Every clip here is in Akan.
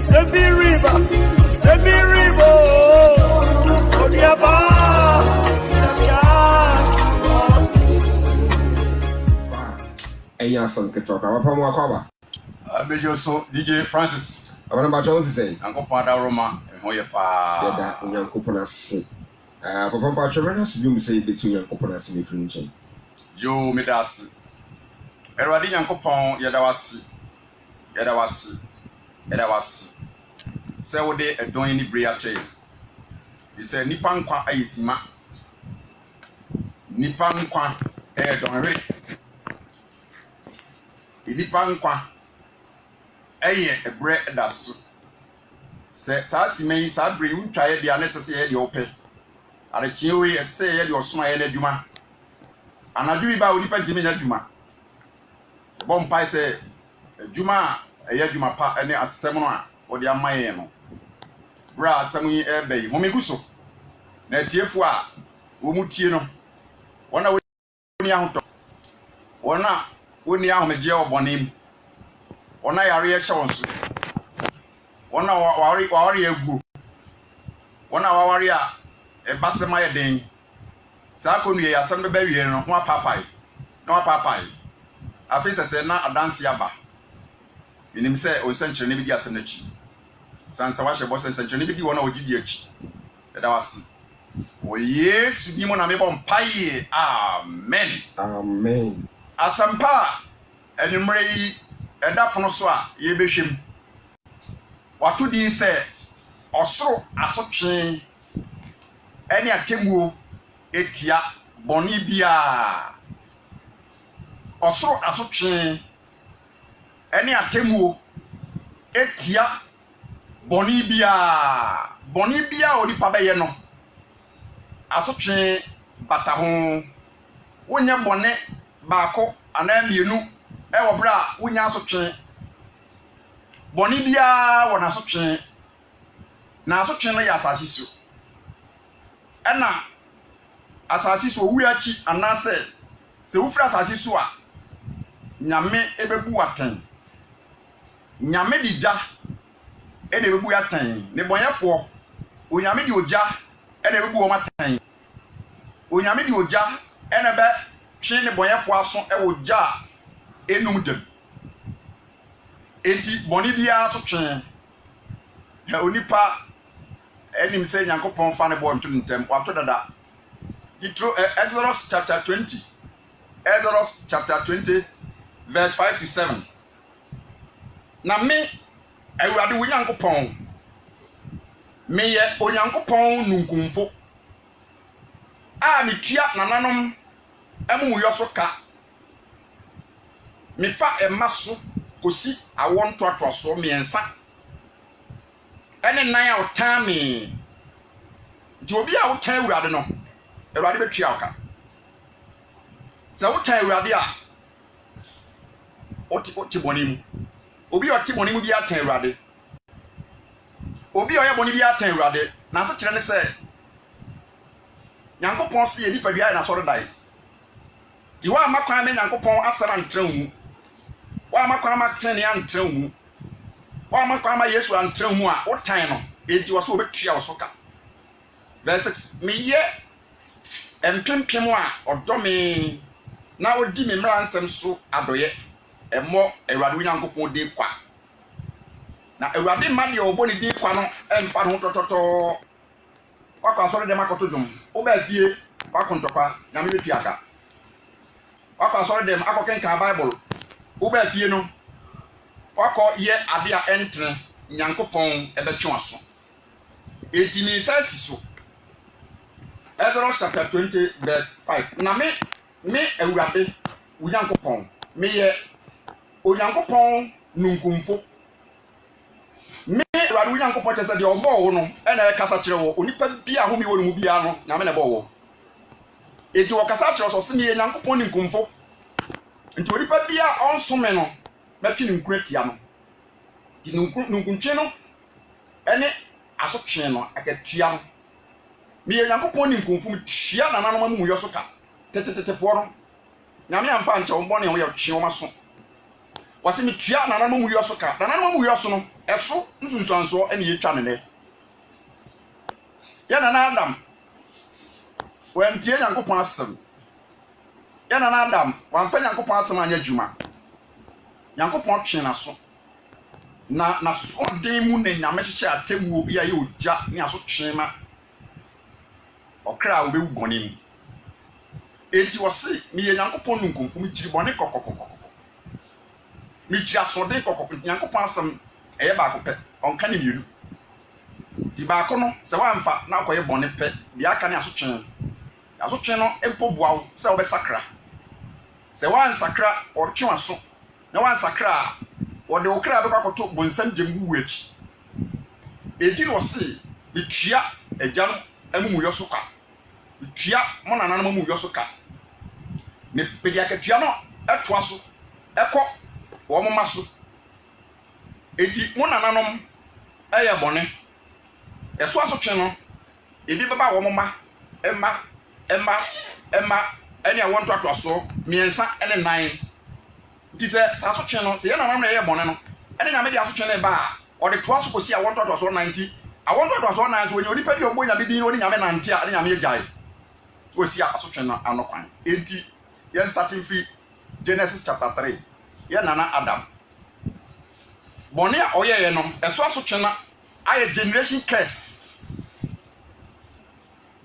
Send me river. Odiaba. Enya son ke talk about mo akwa Abejo so DJ Francis abana ba chon ti say Ankopon da Roma ho ye pa ya da Nyankopon ase papa pa chwe na se bi say betu Nyankopon ase me firi nchen yo medasi Erwadi Nyankopon ye da wase se wo de edon ni bria che he say nipa nkwa ayesima nipa nkwa edon we nipa nkwa eye ebre daso se saa simen saa bre untwaye dia net se ye de ope are chiewe ese ye de osoma ye na adwuma anadu bi ba onipa ntimi na adwuma bompai se adwuma eye adwuma pa ene asem no a odi amaye no bra asem yi ebe yi momiguso na tiefo a wo mutie no wona woni ahoto wona woni ahomegye obonim wona yare ye hyewonso wona wawari agu wona wawari a ebasema ye den saa konu ye asem be bawie no ho apapai afisa se na adanse aba enim se o senkyere ne bi di asem na chi sansa wa hyebo senkyere ne bi di wona ogidi achi da wase o Yesu bi mo na me bom paye amen asampa enumre yi eda pono so a ye behwem wato din se osoro asotwe eni atemuo etia boni bia osoro asotwe eni atemuo etia boni bia onipa be ye no asotwe bata ho wonya bone baako ana mienu wo bra wonya asotwe boni bia wona asotwe na asotwe no ya asase so ena asase so wu achi ana se wufra asase so a nyame ebebu aten nyame dija ebebu aten ne bonyefo onyame di oja ebebu o maten onyame di oja enebe twe ne bonyefo aso oja enum dem enti boni bia so twe ya onipa enim se Nyankopon fa ne bo ntu ntem wato dada Exodus chapter 20 verse 5 to 7 na me Awurade wo Nyankopon me ye Onyankopon nunkumfo a me tua nananom emu yo so ka me fa emaso kosi awon toatoso miensa ene nan a otan me di obi a wotan Awurade no Awurade betua oka za wotan Awurade a oti bonimu obi oti bonimu bi atan Awurade obi oye boni bi atan Awurade na se kire ne se Nyankopon se ye nipa bia na so redai di wa makwan me Nyankopon asara ntranwu wa makwan ma twene antranwu wa makwan ma Yesu antranwu a wotan no enti wo so obetua wo so ka verse 6 me ye empempem a odome na odi me mra nsem so adoye emo Awurade wo Nyankopon de kwa na Awurade ma de obo ne din kwa no emfa no tototo wakwa soro de makoto dum wo ba fie wakontokwa na me betua ka wakwa soro de akokenka Bible wo ba fie no wakọ ye ade a entre Nyankopon ebetwe aso enti ni sasi so Exodus chapter 20 verse 5 na me Awurade wo Nyankopon me ye Onyankopon nunkumfo me Awurade wo Nyankopon chese de ombo wo no ena kasa kire wo onipa bia homi wo mu bia no na me na bo wo enti wo kasa kire so se me Nyankopon nunkumfo enti onipa bia onsome no metwe nkura tia no di nkunche no ene asotwe no akatua no me Nyankopon nkunfum tia na nanom amu yo so ka tetetetefo no nyame amfa nche wo bone wo ye twe wo maso wase me tua nananom mu yoso ka nananom mu yoso no eso nsunsuanso ene yetwa ne ne ya nana Adam wantie Nyankopon asem ya nana Adam wanfa Nyankopon asem anya djuma Nyankopon twe na so na so den mu na nyame hyeche atemuo ya ye ogya ne aso twe ma okra obewu bɔne mu enti wɔse meyɛ Nyankopɔn nunkumfo megyiri bɔne kɔkɔkɔkɔ megyiri asɔden kɔkɔkɔ Nyankopɔn asɛm ɛyɛ baako pɛ ɔnka ne mmienu di baako no sɛ woamfa na akɔyɛ bɔne pɛ deɛ aka ne asotwe no mpo boa wo sɛ wobɛsakra sɛ woansakra ɔtwe waso na woansakra a wɔde wo kra bɛkɔ akɔto bonsam gyem wu akyi enti no wɔse metua agya no amumuyɔ so ka tua mo nananom amumuyɔ so ka me pedi akatua no ɛtoa so ɛkɔ wo moma so enti mo nananom ɛyɛ bɔne ɛso asotwe no ebi bɛba wo moma ɛma ɛne awon toatoa so miensa ɛne nan nti sɛ asotwe no sɛ yɛ nananom ɛyɛ bɔne no ɛne nyame de asotwe no ba a ɔde toa so kosi awon toatoa so 90 awon toatoa so 9 so when onipa bi ogbo nyame din oni nyame nante a ne nyame agyae osi asotwe no anokwan enti yɛn starting free Genesis chapter 3 yɛ nana Adam bɔne a ɔyɛɛ no ɛso asotwe no ayɛ generation curse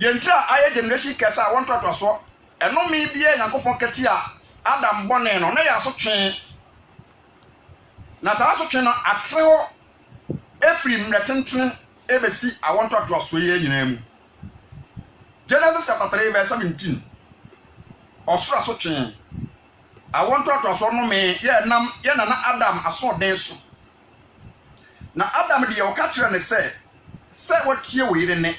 yɛntra ayɛ generation curse a wɔn toatoa so ɛnome bia Nyankopɔn kɛte a Adam bɔne no na yɛ asotwe na saa asotwe no atre hɔ efiri mretenten ebesi awon toatoa so yɛ nyina mu Genesis chapter 3 verse 17 ɔsoro asotwe awon toatoa so no me yɛ nana Adam asɔden so na Adam de yɛ ɔka kyerɛ ne sɛ wɔtie wo yire ne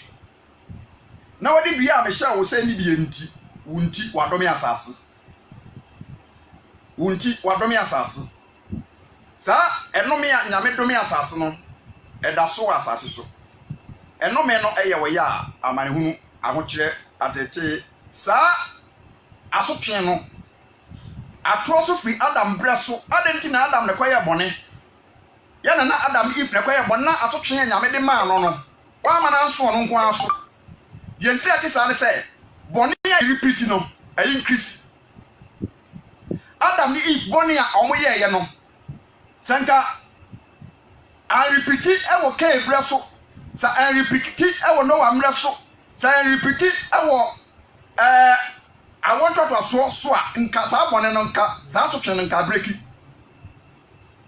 na wɔde dua a mehyɛ wo sɛ ni bie nti wunti wadome asase saa enome a nyame dome asase no ɛda so wɔ asase so enome no ɛyɛ wɔ ya amanehunu ahokyerɛ atete saa asotwe no atoro so firi Adam brɛ so adenti na Adam ne kɔyɛ bɔne ya na Adam Eve ne kɔyɛ bɔne na asotwe nyame de maa no wa ama na nso no nko aso yɛntia ti saa ne sɛ bɔne a repeat no ɛyɛ increase Adam ne Eve bɔne a ɔmo yɛɛ no sanka a repeat ɛwɔ Cain brɛ so sa a repeat ɛwɔ Noah mbrɛ so sa a repeat ɛwɔ awon toatoa so a nka saa bɔne no nka saa asotwe no nka breki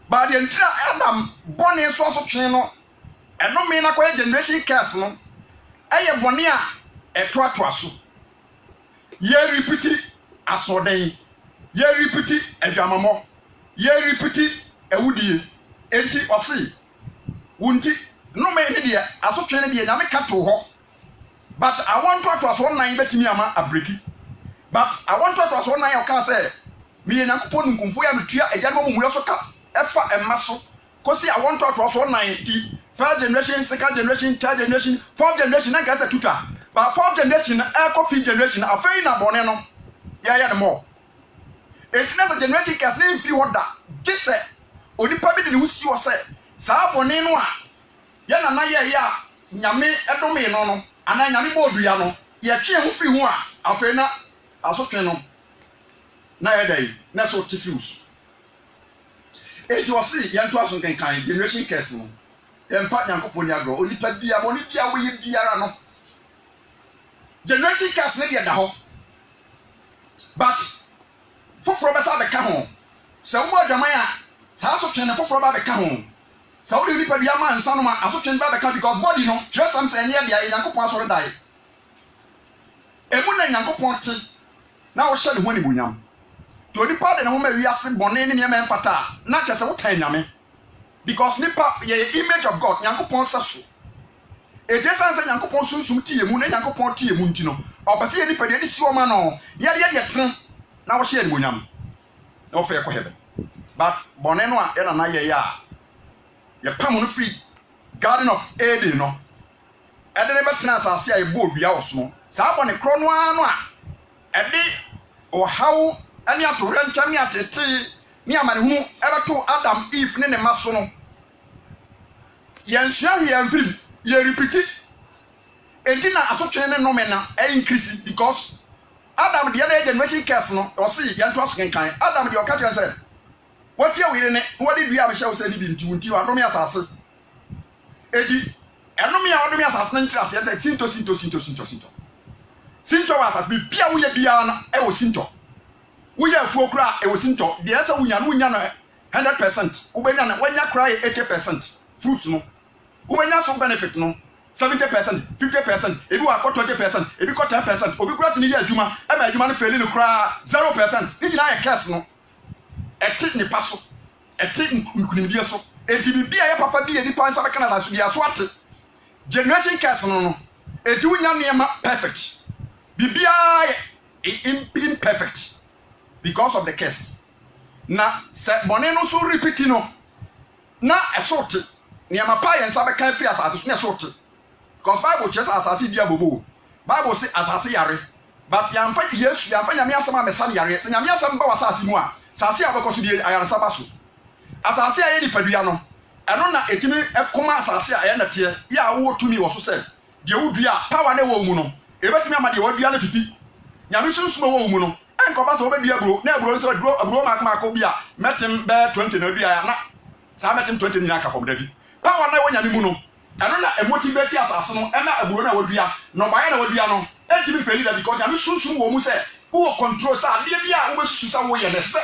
ba de ntira Adam bɔne so asotwe no ɛnome na kɔyɛ generation curse no ɛyɛ bɔne a ɛtoatoa so yɛ repeat asɔden yɛ repeat adwamamɔ yɛ repeat ewudie enti ɔse wunti nome ne de asotwe ne de nyame ka to hɔ but awon toatoa so 9 betimi ama abreki but awon toatoa so 9 ɔka sɛ meyɛ Nyankopɔn nkunfo ya metua agya no mumuyɔ so ka ɛfa ɛma so kosi awon toatoa so 9 di first generation second generation third generation fourth generation na gasa tuta but fourth generation ɛkɔ fifth generation afei na bɔne no yɛyɛ ne mɔ etina sɛ generation kɛse ne mfiri hɔ da gye sɛ onipa bi de ne wusi wɔ sɛ saa bɔne no a yɛ nana yɛyɛ a nyame ɛdome no ana nyame bɔ odua no yɛtwe ho firi ho a afei na asotwe no na yɛ dai na so tifus eti wɔsi yɛnto aso nkenkan generation kɛse no yɛmfa Nyankopɔn ni agro onipa bia bɔne bia wɔyɛ biara no generation kɛse ne deɛ da hɔ but foforo bɛsa bɛka ho sɛ wo adwaman a saa asotwe ne foforo ba bɛka ho sɛ wo de nipa bia ma nsa no ma asotwe ne ba bɛka because body no twɛ sam sɛ nyɛ bia Nyankopɔn asɔre dae emu na Nyankopɔn te na wo hyɛ ne ho ni bonyam to nipa de ne ho ma wiase bɔne ne nneɛma empata na kyɛ sɛ wo tan nyame because nipa yɛ image of God Nyankopɔn sa so eje san sɛ Nyankopɔn sunsum tie mu na Nyankopɔn tie mu nti no ɔpɛsɛ yɛ nipa de si wo ma no yɛ tren na wo hyɛ ne bonyam na wo fɛ kɔ heaven but bɔne no a yɛ na yɛ ya yɛ pam no free Garden of Eden no ɛde ne bɛtena asase a yɛbɔ odua wɔ so no saa bɔne kro no a ɛde ɔhaw ani atorɛ nkyɛm ne atete ni amane hu ebeto Adam Eve ne maso no yensua yemfrim ye repeat enti na asotwe ne no me na increase because Adam de na generation curse no o se yento aso kenkan Adam de o ka tren say what you will ne what did we have show say ni bi nti adom ya asase edi enom ya adom ya asase nti ase ya sinto wa asase bi bia wo ye bia na e wo sinto wo ye afuo kura e wo sinto de esa wo nya no 100% wo benya na wanya kura 80% fruit no wo benya so benefit no 70%, 50%, ebi wa ko 20%, ebi ko 10%, obi kura tini ya adwuma, e ma adwuma no fail no kura 0%. Ni nyina ya curse no. Eti ni paso. Eti nkunimdie so. Enti bibia ya papa bi eni pa nsa beka na so bia so ate. Generation curse no no. Eti wunya niema perfect. Bibia imperfect because of the curse. Na se bone no so repeat no. Na esote. Niema pa ya nsa beka free asase so na esote. Because Bible says asase dia bobo. Bible say asase yare. But yamfa Yesu yamfa nyame asema mesam yare. Se nyame asem ba wasase mu a, asase abekoso die ayaresa baso. Asase aye ni padua no. Eno na etimi ekoma asase aye na te ya wo tumi wo so se. Die wudua power na wo mu no. Ebetimi amade wo dua na fifi. Nyame sunsumo wo mu no. Enko ba se wo bedua bro. Na bro se bro makako bia metem be 20 na dua ya na. Sa metem 20 ni aka fom dabi. Power na wo nyame mu no. Eno na emotivate asase no ena aburo na wadua no baye na wadua no entimi feli da because ya me sunsun wo mu se wo control sa de bia wo besusu sa wo ye ne se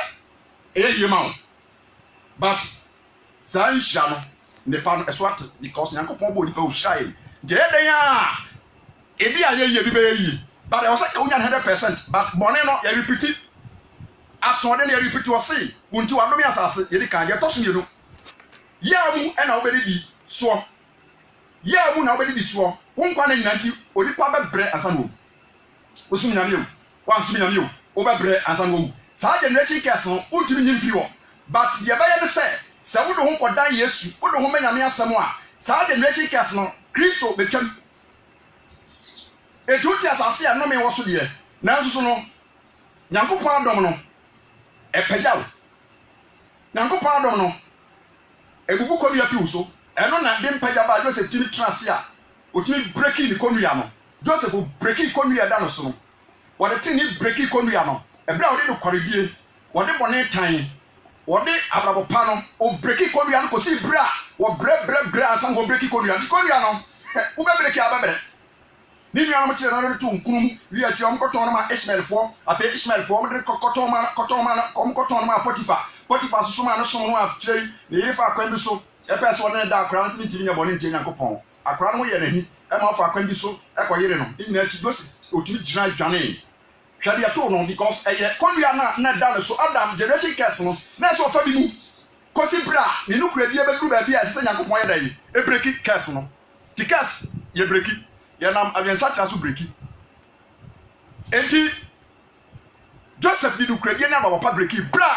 eye ma wo but san sha no ne fa no eswat because Yankopon bo nipa o shai de den a ebi aye bi be yi but e wo se ka unya 100% but bone no ya repeat aso de na ya repeat wo se wonti wa do me asase ye di kan de to so ye no ya mu ena wo be di so ya mu na obedi disuo wo nkwa na nyinanti onipa bebre ansano wo sumi na miyo wan sumi na miyo wo bebre ansano sa generation curse no untimi nyimfiri wo but de baye no se wo do ho kodan Yesu wo do ho manyame asem a sa generation curse no Kristo betwam etuti asase a no me wo so de nanso so no Nyankopon adom no epagyaw Nyankopon adom no ebubu ko bia fi wo so eno na dem pagya ba Joseph timi trase a otimi breaking the konua no Joseph breaking konua da no so no wode tini breaking konua no ebra wode no kwaredie wode bone tan wode abrabopa no o breaking konua no kosi bra wo bre asan go breaking konua no wo be break ababere ni nua no kire no to nkunum wi akire om koton no ma Ishmaelfo afa Ishmaelfo om de koton ma Potifa so ma no so no akire ne yefa akwan bi so epe so na da akran se ntimi nyabone ntie Nyankopon akran mo ye nahi e ma fa akwan bi so e ko yire no ina achi dosi otimi gina dwane hwade ato no because eye konua na da so Adam generation curse no na so fa bi mu kosi bra ni no kura bia be duru ba bia se Nyankopon ye da yi e breaki curse no ti curse ye breaki ye nam aviansa tra so breaki enti Joseph ni do kura bia na ba papa breaki bra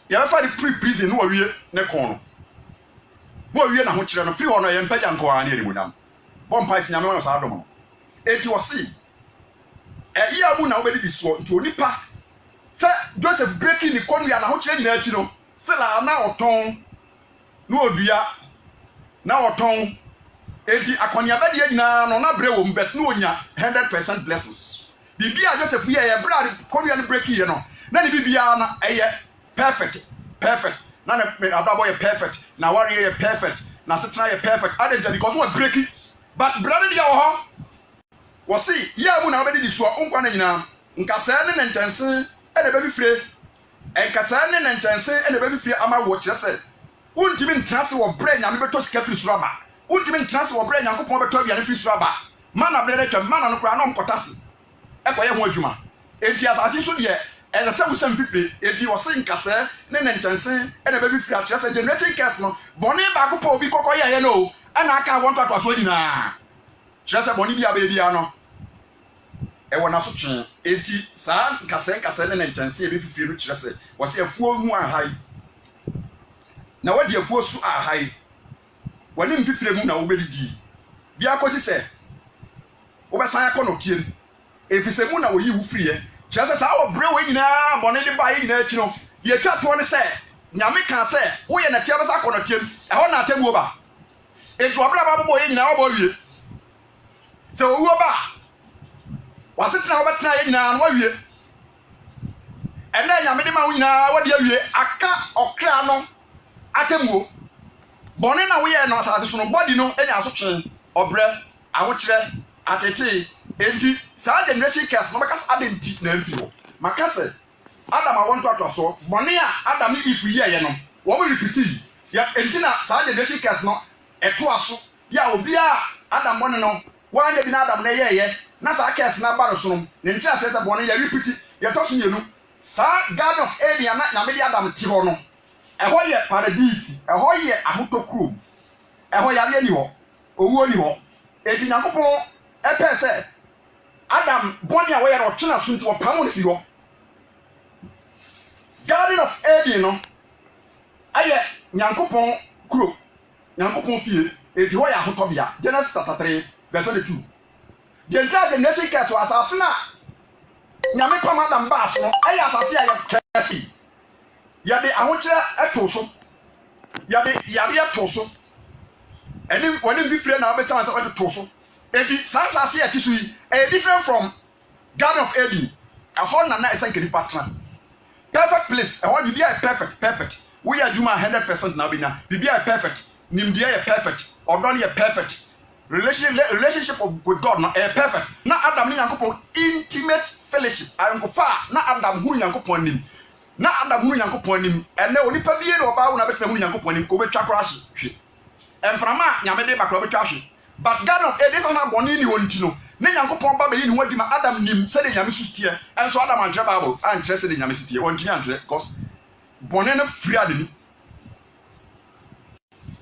ye be fa di prison no wawie ne kon no wo wie na ho kire no free hono ye mpagya nko a na erimunam bom pai sinyame won sa adom no eti wo si iya mu na obedi disuo nti onipa se Joseph breaking ni konua na ho kire nyina achi no se la na oton no odua na oton eti akonia bade nyina no na bre wo mbet no onya 100% blessings bibia Joseph ye bra konua no breaking ye no na ni bibia na eye perfect na adabo ye perfect na warrior ye perfect na setra ye perfect adenja because we break it but brother dia wo wo see ya mu na obedi disuo nkwa na nyina nkasa ne ntense e na be fifire nkasa ne ntense e na be fifire ama wo kire se untimi ntrase wo bre nyame beto sika firi suraba untimi ntrase wo bre Nyankopon beto bia ne firi suraba mana bre na twa mana no kra na omkotase e ko ye ho adwuma enti asase so de eza se wusem fifire edi wo se nkasa ne ntense e na be fifire a kire se generation curse no boni ba ko pa obi kokko ye no ana aka won to so nyina kire se boni bia ba bia no e wona so twen enti sa nkasa ne ntense e be fifire no kire se wo se afuo hu ahai na wadi afuo su ahai wani mfifire mu na wo bedidi bia kosi se wo be san akọ no tiem efise mu na wo yi wo firiye kire se sa wo bre wo nyina boni de ba yi nyina achi no ye twa to ne se nyame ka sɛ woyɛ na tia bɛsa akɔ na tiam ɛhɔ na atem wo ba etu abra ba bɔ yɛ nyina wo bɔ wie sɛ owuo ba wasetena wo bɛtena yɛ nyina no wawie ɛnɛ nyame de ma wo nyina wadi awie aka ɔkra no atem wo bɔne na woyɛ no asase so no body no enya so twen ɔbrɛ ahokyerɛ atete enti saa generation curse no bɛka adenti na mfi wo maka sɛ Adam awon to so bɔne a Adam if yɛ no wɔn repeat ya enti na saa generation curse no ɛto aso ya obi a Adam bɔne no wɔn bi na Adam na yɛyɛ na saa curse na ba so no ne nti asɛ sɛ bɔne yɛ repeat yɛ to so yenu saa God of Eden na nyame de Adam ti hɔ no ɛhɔ yɛ paradise ɛhɔ yɛ ahotokuro ɛhɔ yare ni hɔ owuo ni hɔ enti Nyankopɔn ɛpɛ sɛ Adam bɔne a wɔyɛ no ɔtena so nti wɔpam no fi hɔ Garden of Eden no ayɛ Nyankopɔn kuro Nyankopɔn fie enti hɔ yɛ ahotɔbea Genesis 33 verse 22 the entire generation curse was asase na nyame pam Adam ba so no ayɛ asase a yɛ kɛse yɛde ahokyerɛ ɛto so yɛde yare ɛto so ɛne wɔne mfifire na wɔbɛsa wɔn sɛ wɔde to so enti saa asase yɛ ti so yi ɛyɛ different from Garden of Eden ɛhɔ na ɛsɛ nkɛ nipa tena perfect place ɛhɔ bibi yɛ perfect we are adwuma 100% na obenya bibi yɛ perfect nimdeɛ yɛ perfect ɔdɔ yɛ perfect relationship with God no perfect na Adam ne Nyankopɔn intimate fellowship ayonkofa na Adam hu Nyankopɔn nim na Adam hu Nyankopɔn nim ɛnɛ onipa bie na ɔbaa wo na betwa hu Nyankopɔn nim ko betwa kora hwe ɛmframa nyame de bakra betwa hwe but God of Eden na bɔne ni wonti no ne Nyankopɔn ba bɛyi ne wadi ma Adam nim sɛ de nyame sutie ɛnso Adam antwerɛ Bible antwerɛ sɛ de nyame sutie wɔntimi antwerɛ because bɔne no free adeni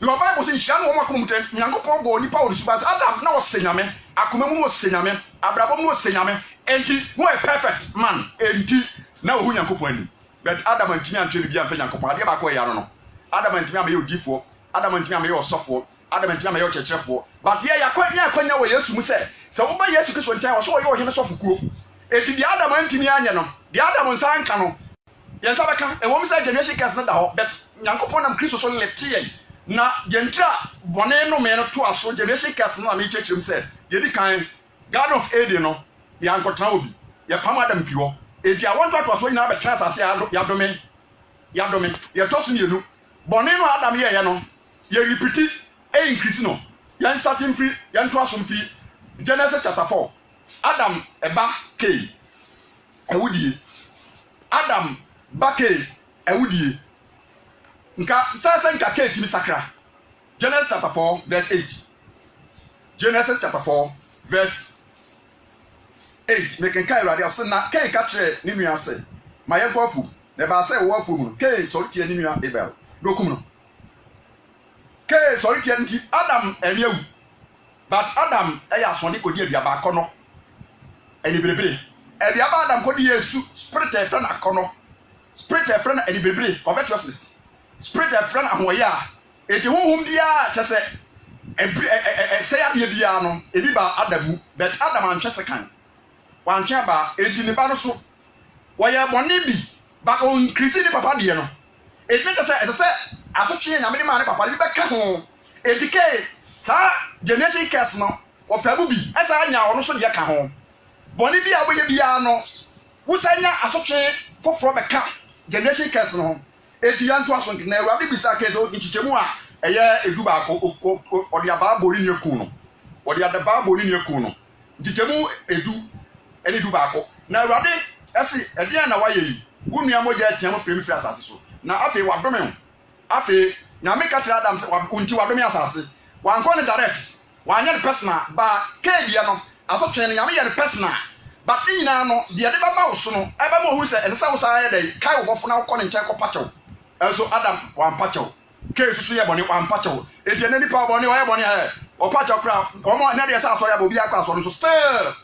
your Bible says shall no makom ten Nyankopɔn bɔ nipa wo suba Adam na wɔsɛ nyame akoma mu wɔsɛ nyame abrabɔ mu wɔsɛ nyame enti no a perfect man enti na wo hu Nyankopɔn ani but Adam antimi antwerɛ bia mfa Nyankopɔn ade ba kɔ yɛ no Adam antimi ameyɛ odifoɔ Adam antimi ameyɛ ɔsɔfoɔ Adam antimi ameyɛ ɔkyerɛkyerɛfoɔ but yɛ yakwanya wɔ Yesu mu sɛ wo ba Yesu Kristo nkyɛn wɔ so ɔyɛ ɔhene sɔfokuo enti di Adam antimi anya no di Adam nsa anka no yɛn sa bɛka ɛwɔ mu sɛ generation curse na da hɔ but Nyankopɔn nam Kristo so left yɛn na yentra bɔne no me no to aso generation curse na me kyerɛkyerɛm sɛ yɛdi kan Garden of Eden no yɛankɔtena obi yɛpam Adam fi hɔ enti awon to aso nyina bɛtena asase yɛadome yɛtɔ so yɛnu bɔne no Adam yɛyɛ no yɛ repeat increase no yɛn starting free yɛn to aso free Genesis chapter 4 Adam eba Cain ewudie Adam ba Cain ewudie nka sasa nka Cain timi sakra Genesis chapter 4 verse 8 Genesis chapter 4 verse 8 meken kai radio se na Cain ka kire ne nua se ma ye kwafu na ba se wo afu mu Cain so tie ne nua Abel dokum no Cain so tie nti Adam aniawu but Adam eya asonde kodi aduaba akɔnɔ ani berebere aduaba Adam kodi Yesu spirit e friend akɔnɔ spirit e friend ani berebere covetousness spirit a friend ahoya eti honhom dia kyese say abia bia no ebi ba Adamu but Adam antwe sekan wantwe ba eti ne ba no so woyɛ bɔne bi ba on krisi ni papa de no eti kyese asotwe nyame ne ma ne papa bi bɛka ho eti ke sa generation curse no ofabu bi esa nya ɔno so de ka ho bɔne bi a woyɛ bia no wusanya asotwe foforo bɛka generation curse no eti yanto aso na Awurade bisa kese o nchichemu a eye edu ba ko odi aba bori ne ku no odi adaba bori ne ku no nchichemu edu ene du ba ko na Awurade ese ede na waye yi wunua moja etiam frem firi asase so na afi wadome afi nyame ka tira Adam se unti wadome asase wankɔ ne direct wanya ne personal ba kedia no aso twene ne nyame ye ne personal but nyina no de ade ba ma wo so no eba ma hu se ensa wo sa ye dai kai wo bofo na wo kɔ ne nkyɛn kɔ pachew enso Adam wan pachew ke susu ye bɔne wan pachew eti ne nipa bɔne wo ye bɔne ha o pachew kra o mo na de sa asɔre aba obi akɔ asɔre so still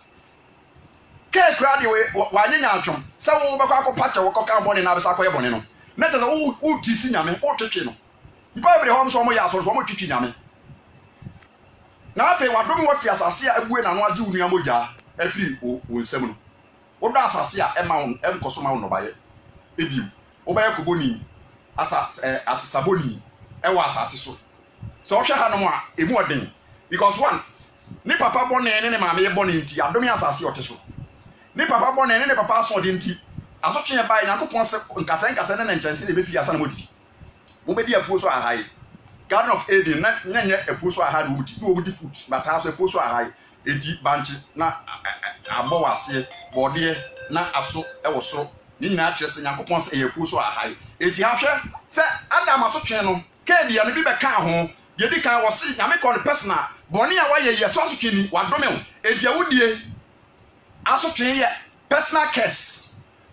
ke kra de wa nyanya atwom sɛ wo bɛkɔ akɔ pachew kɔ ka bɔne na bɛsa akɔ ye bɔne no na kyɛ sɛ wo ti si nyame wo twetwe no nipa bi de hɔ so mo ya asɔre so mo twetwe nyame na afi wadom wa fi asase a ebue na no age wo nua mogya afiri wo nsam no wo do asase a ema wo emkoso ma wo no baye ebiu wo baye koboni asasaboni ewa asase so so ohwe ha no mo a emu odin because one ni papa bone ne maame ye bone nti adomi asase ote so ni papa bone ne papa aso de nti asotwe ba Nyankopon se nkasa ne ntwense ne befi asa na modidi mo bedi apuo so ahai Garden of Eden na nyanya apuo so ahai no wudi food but aso apuo so ahai edi banchi na abo wase bode na aso ewo so ni nyina kire se Nyankopon se apuo so ahai edi ahwe se Adam asotwe no kedia no bi be ka ho yedi kan wo se nyame ko no personal boni a waye yeso asotwe ni wadome ho edi awudie asotwe ye personal case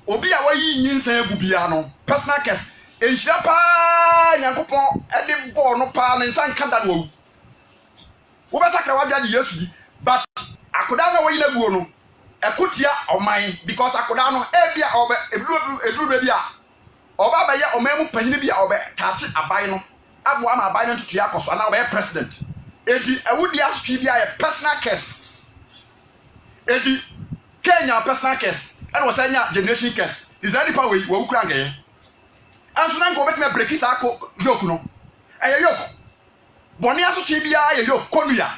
obi a wayi nyinsan agubia no personal case enhyira pa Nyankopon ede bo no pa ne nsan kada no wo be sakra wabia de Yesu di but akoda na wayi na guo no ekotia oman because akoda no ebia obe eduru bia oba ba ye oman mu panyine bia obe tachi abai no abo ama abai no tutu akoso na obe president edi awudi asotwe bia ye personal case edi Kenya personal case and was a generation case. Is any power we ukra ngeye? Anso na nko betime break isa ko yoke no. Eye yoke. Boni aso chibia ye yoke konua.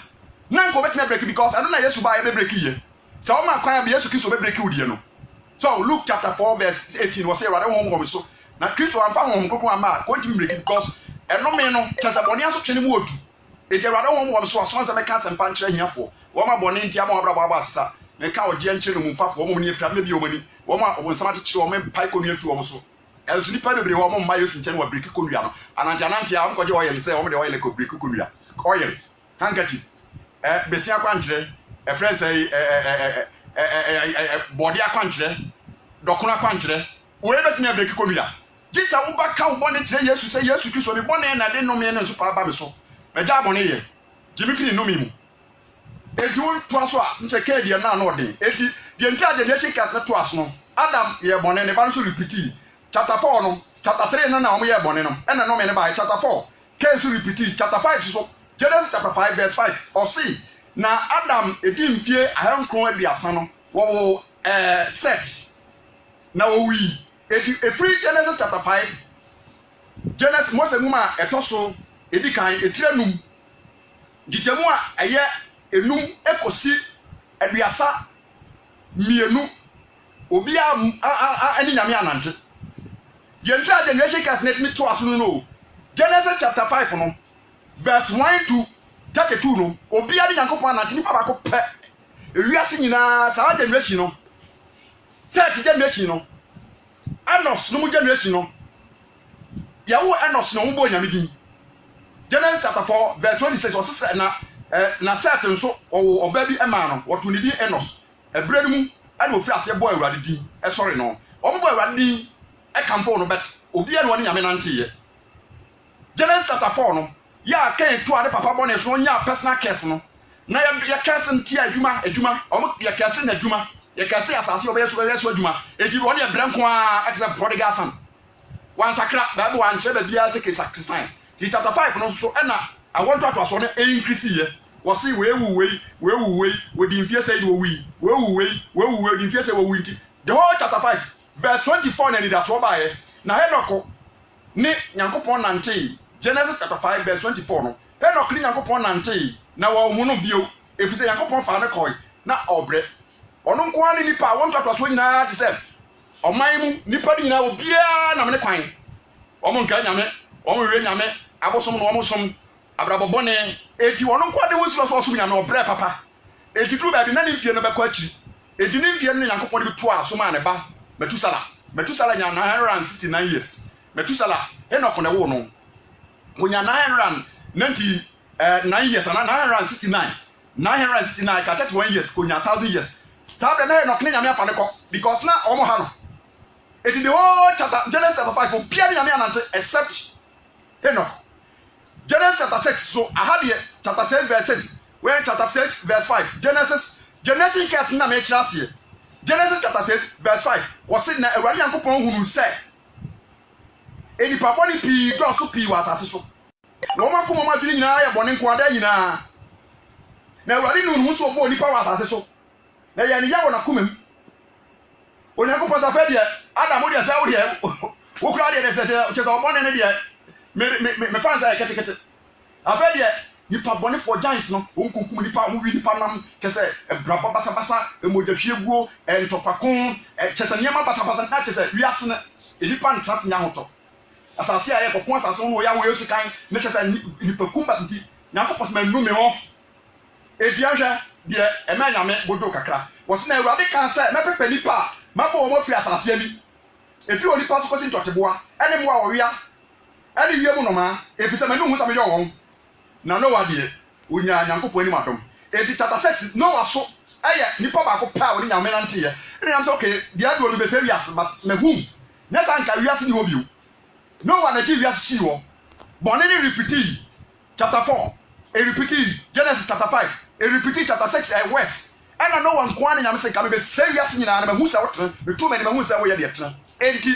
Na nko betime break because I don't know Yesu ba ye break ye. So o ma kwan be Yesu Kristo be break udie no. So Luke chapter 4 verse 18 was say rather won so. Na Kristo amfa won kokon ama continue break because eno me no kasa boni aso chene mu odu. E je rather won so aso nsa me ka sempa nkyere hiafo. Wo ma boni ntia ma obra baba asesa. Me ka oje nkyere mu mfafo wo mo ni afia me bi wo mani wo ma obonsama tekire wo me pai konua fi wo so elsu ni pa bebre wo mo mma Yesu nkyere wa break konua no ananti am koje oil say wo me de oil ko break konua oil handkerchief besia kwankyere friend say body akwankyere dokuna kwankyere wo e betime break konua jisa wo ba ka wo bone kyere Yesu say Yesu Kristo me bone na de no me ne so pa ba me so me ja bone ye jimi firi no mi mu eti won toaso a nche kedia na na odin eti die ntia generation cast na toaso no Adam ye bone ne ba no so repeat chapter 4 no chapter 3 no na omo ye bone no ena no me ne ba chapter 4 case repeat chapter 5 so Genesis chapter 5 verse 5 or see na Adam edi mfie ahankron aduasa no wo set na wo wi eti free Genesis chapter 5 Genesis Moses nguma etoso edi kan etiranum jijemu a eye enum ekosi aduasa mienu obi ani nyame anante yentra generation cast net me to aso no Genesis chapter 5 no verse 1 to 32 no obi ani Nyankopon anante ni baba ko pe ewiase nyina sa generation no set generation no Anos no generation no yawo Anos no mbo nyame din Genesis chapter 4 verse 26 was say na set nso oba bi ema no woto ni di Enos ebre mu ana ofiri ase boy awurade din sorry no ombo awurade din kamfo no bet obi ene woni nyame nante ye Genesis chapter 4 no ya kan to ade papa bonus no nya personal case no na ya case ntia adwuma omo ya case na adwuma ya case asase oba yeso adwuma ejiri woni ebre nko a accept prodigal son wan sakra bible wan che ba bia se case sign chapter 5 no so ena I want to aso no increase here was see we di mfie say we di mfie say we nti the whole chapter 5 verse 24 na ni da so ba ye na Henoko ni Nyankopon nante Genesis chapter 5 verse 24 no Henok ni Nyankopon nante na wo mu no bio efise Nyankopon fa na koi na obre ono nko ani nipa want to aso nyina ti say oman mu nipa di nyina obia na me kwan omo nka nyame omo we nyame abosom no omo som abrabobone eti wono nko de wosi so so nyame obre papa eti tru ba bi na nimfie no bekọ akiri eti nimfie no Nyankopon de to aso ma ne ba Metusala nya 969 years Metusala Henok ne wo no onya 999 years na 969 ka 31 years ko nya 1000 years sa de na Henok ne nyame afa ne ko because na omo ha no eti the whole chapter Genesis chapter 5 for pia nyame anante except Henok Genesis chapter 6 so ahade chapter 6 verse 6 when chapter 6 verse 5 Genesis genetic case na me kira se Genesis chapter 6 verse 5 was it na Awurade Nyankopon hunu se eni pa boni pi do so pi wasase so na o makomo madwene nyina ya boni nko ada nyina na Awurade nu so bo ni pa wasase so na ya ni ya wona kumem Onyankopon sa fa de Adam de sa wo de wo kura de se chese obone ne de me fans ay kete afa de nipa bone for giants no onkunkum nipa mo wi nipa nam chese braba basa emoja hweguo entopakon chese niema basa na chese wiase ne nipa ntras nya hoto asase aye kokon asase no ya wo yosikan ne chese nipa kumba nti nyankopos ma nu me ho ediahwe de emanya me bodo kakra wo se na awurade kan se me pepe nipa mabo mo fi asase ani efi oni paso kosi ntoteboa ene mo a wia ene wiem no ma efise manu hu sa me yo won na Noah de onya nyankopon ni madom edi chapter 6 Noah so eye nipa ba ko pa wo nyame nante ye ene am so okay dia do no be se wiase but mahum na sanka wiase ni hobio Noah na di wiase si wo bone ni repeat chapter 4 e repeat Genesis chapter 5 e repeat chapter 6 and west ena Noah nko an nyame se ka me be se wiase nyina na mahu se wotre me to mani mahu se wo ye de tra enti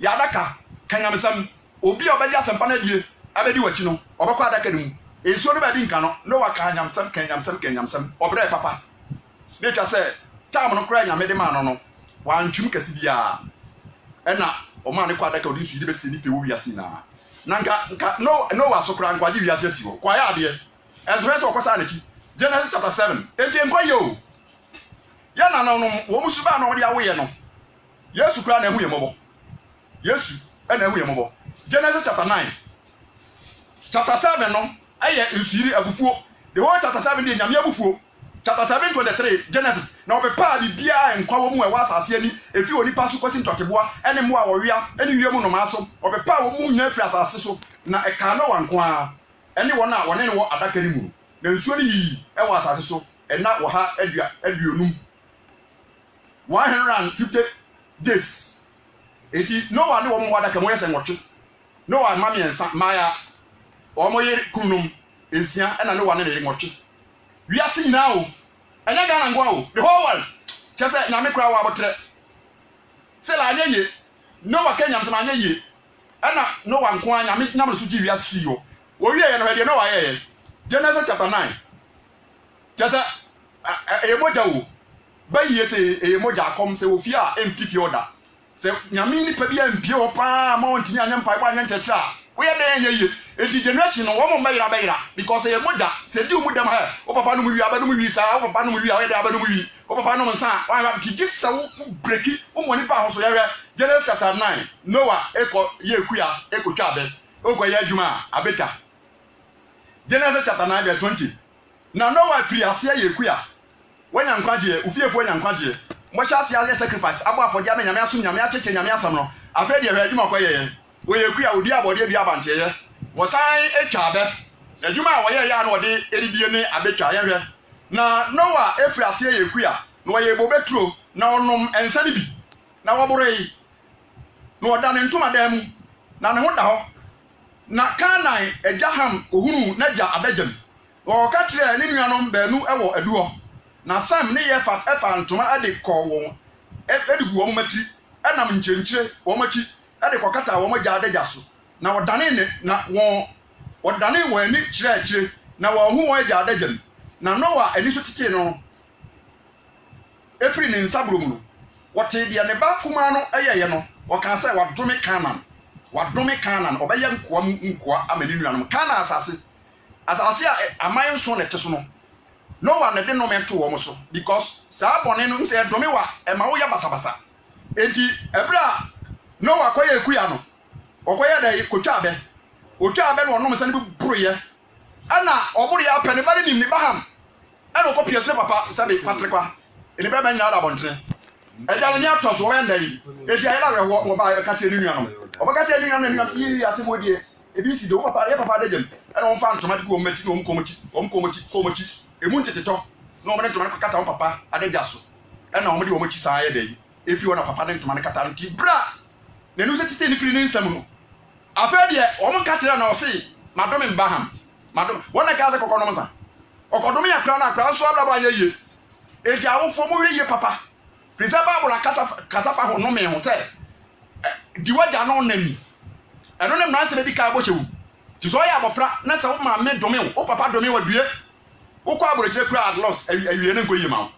ya adaka kanyame sam obi obedi asempa na die abedi wachi no obekọ adaka ni mu ensuo no ba di nka no Noah kanyam sam obre papa ne twa se time no kra nyame de ma no wantwum kase dia ena o ma ne kwa adaka odi su de be se ni pe wo wiase na nka Noah so kra nkwaje wiase si wo kwa ya ade enso so okosa na ki Genesis chapter 7 enti enko yo ya na no wo musu ba no de awoye no Yesu kra na ehu yemobo Yesu na ehu yemobo Genesis chapter 9 chapter 7 no aye nsiri abufuo the whole chapter 7 dey nyame abufuo chapter 7:23 Genesis na obepa bibia enkwa wo mu e wasase ani efi oni paso kosi ntoteboa ene mo a wowia ene wiem no maaso obepa wo mu nya fi asase so na eka no wankoa ene wona wone ne wo adaka ni mu na nsuo ni yi e wasase so ena wo ha aduonum 150 days eti Noah ne wo mu adaka mo yese nwotwe Noah mami ensa maya omo ye kunum ensia ena ne wane ne nwotwe wiase nyina o enya ga na ngwa o the whole world chese nyame kura wa botre se la anya ye Noah kenya msema anya ye ena Noah nko anya me nyam so ji wiase si yo o wie ye no he de Noah ye Genesis chapter 9 chese emoja o ba yi se emoja akom se ofia emfifi order se nyame ni pa bia mpie wo pa ma ontini anya mpa ba anya nchechira we ye de ye enti generation no wo mo bayira because ye moja se di mu dem ha o papa no mu wi abanu mu wi sa o papa no mu wi a we de abanu mu wi o papa no nsa wa tigi sa wo breki o mo ni pa ho so ye Genesis chapter 9 Noah eko ye kuya eko twa be o ko ye adwuma abeta Genesis chapter 9 verse 20 na Noah free ase ye kuya wanya nkwaje ufiefo wanya nkwaje mo cha ase ye sacrifice abo afodi ame nyame aso nyame acheche nyame asam no afa de ye adwuma ko ye wo ye kuya odi abode bi abanche ye wosan etwabe adwuma a woye ya na wode eridie ne abetwa ye na Noah efri ase ye kuya na woye bobetro na onom ensa ni bi na woborei na woda ne ntoma dan mu na ne ho da ho na Kanaan Ejaham ohunu na ja adagam wo ka kire ne nuanom baanu ewo aduo na Sam ne ye efa ntoma ade kɔ wo edigu wo mati enam nkyerkyere wo mati ade kɔkata wo ja adagya so na wodane ne na wodane wo ani kire na wo hu wo ja adagam na Noah ani so tete no efri ne nsabrom no wote de ne ba kuma no eyeye no woka sɛ wadome Kanaan obeye nkoa amani nuanom Kanaan asase a aman so ne teso no Noah ne de no mento wo so because saa bone no sɛ dome wa e ma wo ya basabasa enti ebra Noah koye kuya no okoye da kotwa abe no onom sɛ ne buruye ana oburu ya pɛ ne bare nim ne baham ana okopie sɛ papa sɛ be patrekwa ene be ba nyina da bontre eja ne atos wo enda yi eji ayela wo ba ka tie ne nuanom obaka tie ne nuanom ne si asemodie ebi si de wo papa adagam ana wo fa ntoma de ko mati no komochi emu nteteto na omo ne ntoma kata wo papa adagya so ana omo de wo machi saa ye da yi efi wo na papa de ntoma kata nti bra na nu se tete ni firi ne nsam no afa de omo katira na o se madome mbaham madome wona ka ze kokonom sa okodome ya kra na kra so abra ba ye eja wo fo mo ye papa preserve abura kasafa ho no me ho se diwaja no nami eno ne mranse be di ka bo chewu ti so ya abofra na se wo ma me dome wo papa dome wa due wo kwa abura kire kra loss awie ne nkoyi ma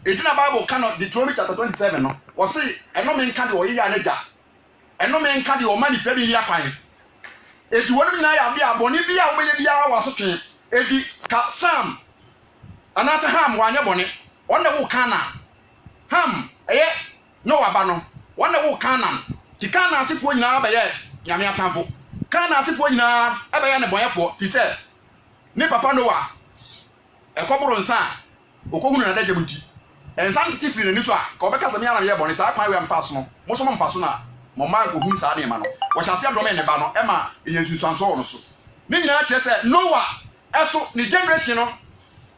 etina bible canon Deuteronomy chapter 27 no wo se eno me nka de wo ye ya na ja eno me nka de o ma ni fe bi ya kwan eti wonu na ya bia boni bia wo be bia wa so twe eti ka Sam anase Ham wa nya boni wonne wo kana Ham no aba no wonne wo kana ti kana asefo nyina ba ye nyame atamfo kana asefo nyina aba ye ne boyefo fi se ni papa Noah ekoboro nsa okohunu na daje munti ensa ntiti firi ni so a ka obeka se me ana ye boni sa kwan we amfa so no mo so mo mfa so na mo ma ko hun sa na ma no wo hyase adome ne ba no e ma enyansunsuanso wo so ni nyina kire se Noah eso ni generation no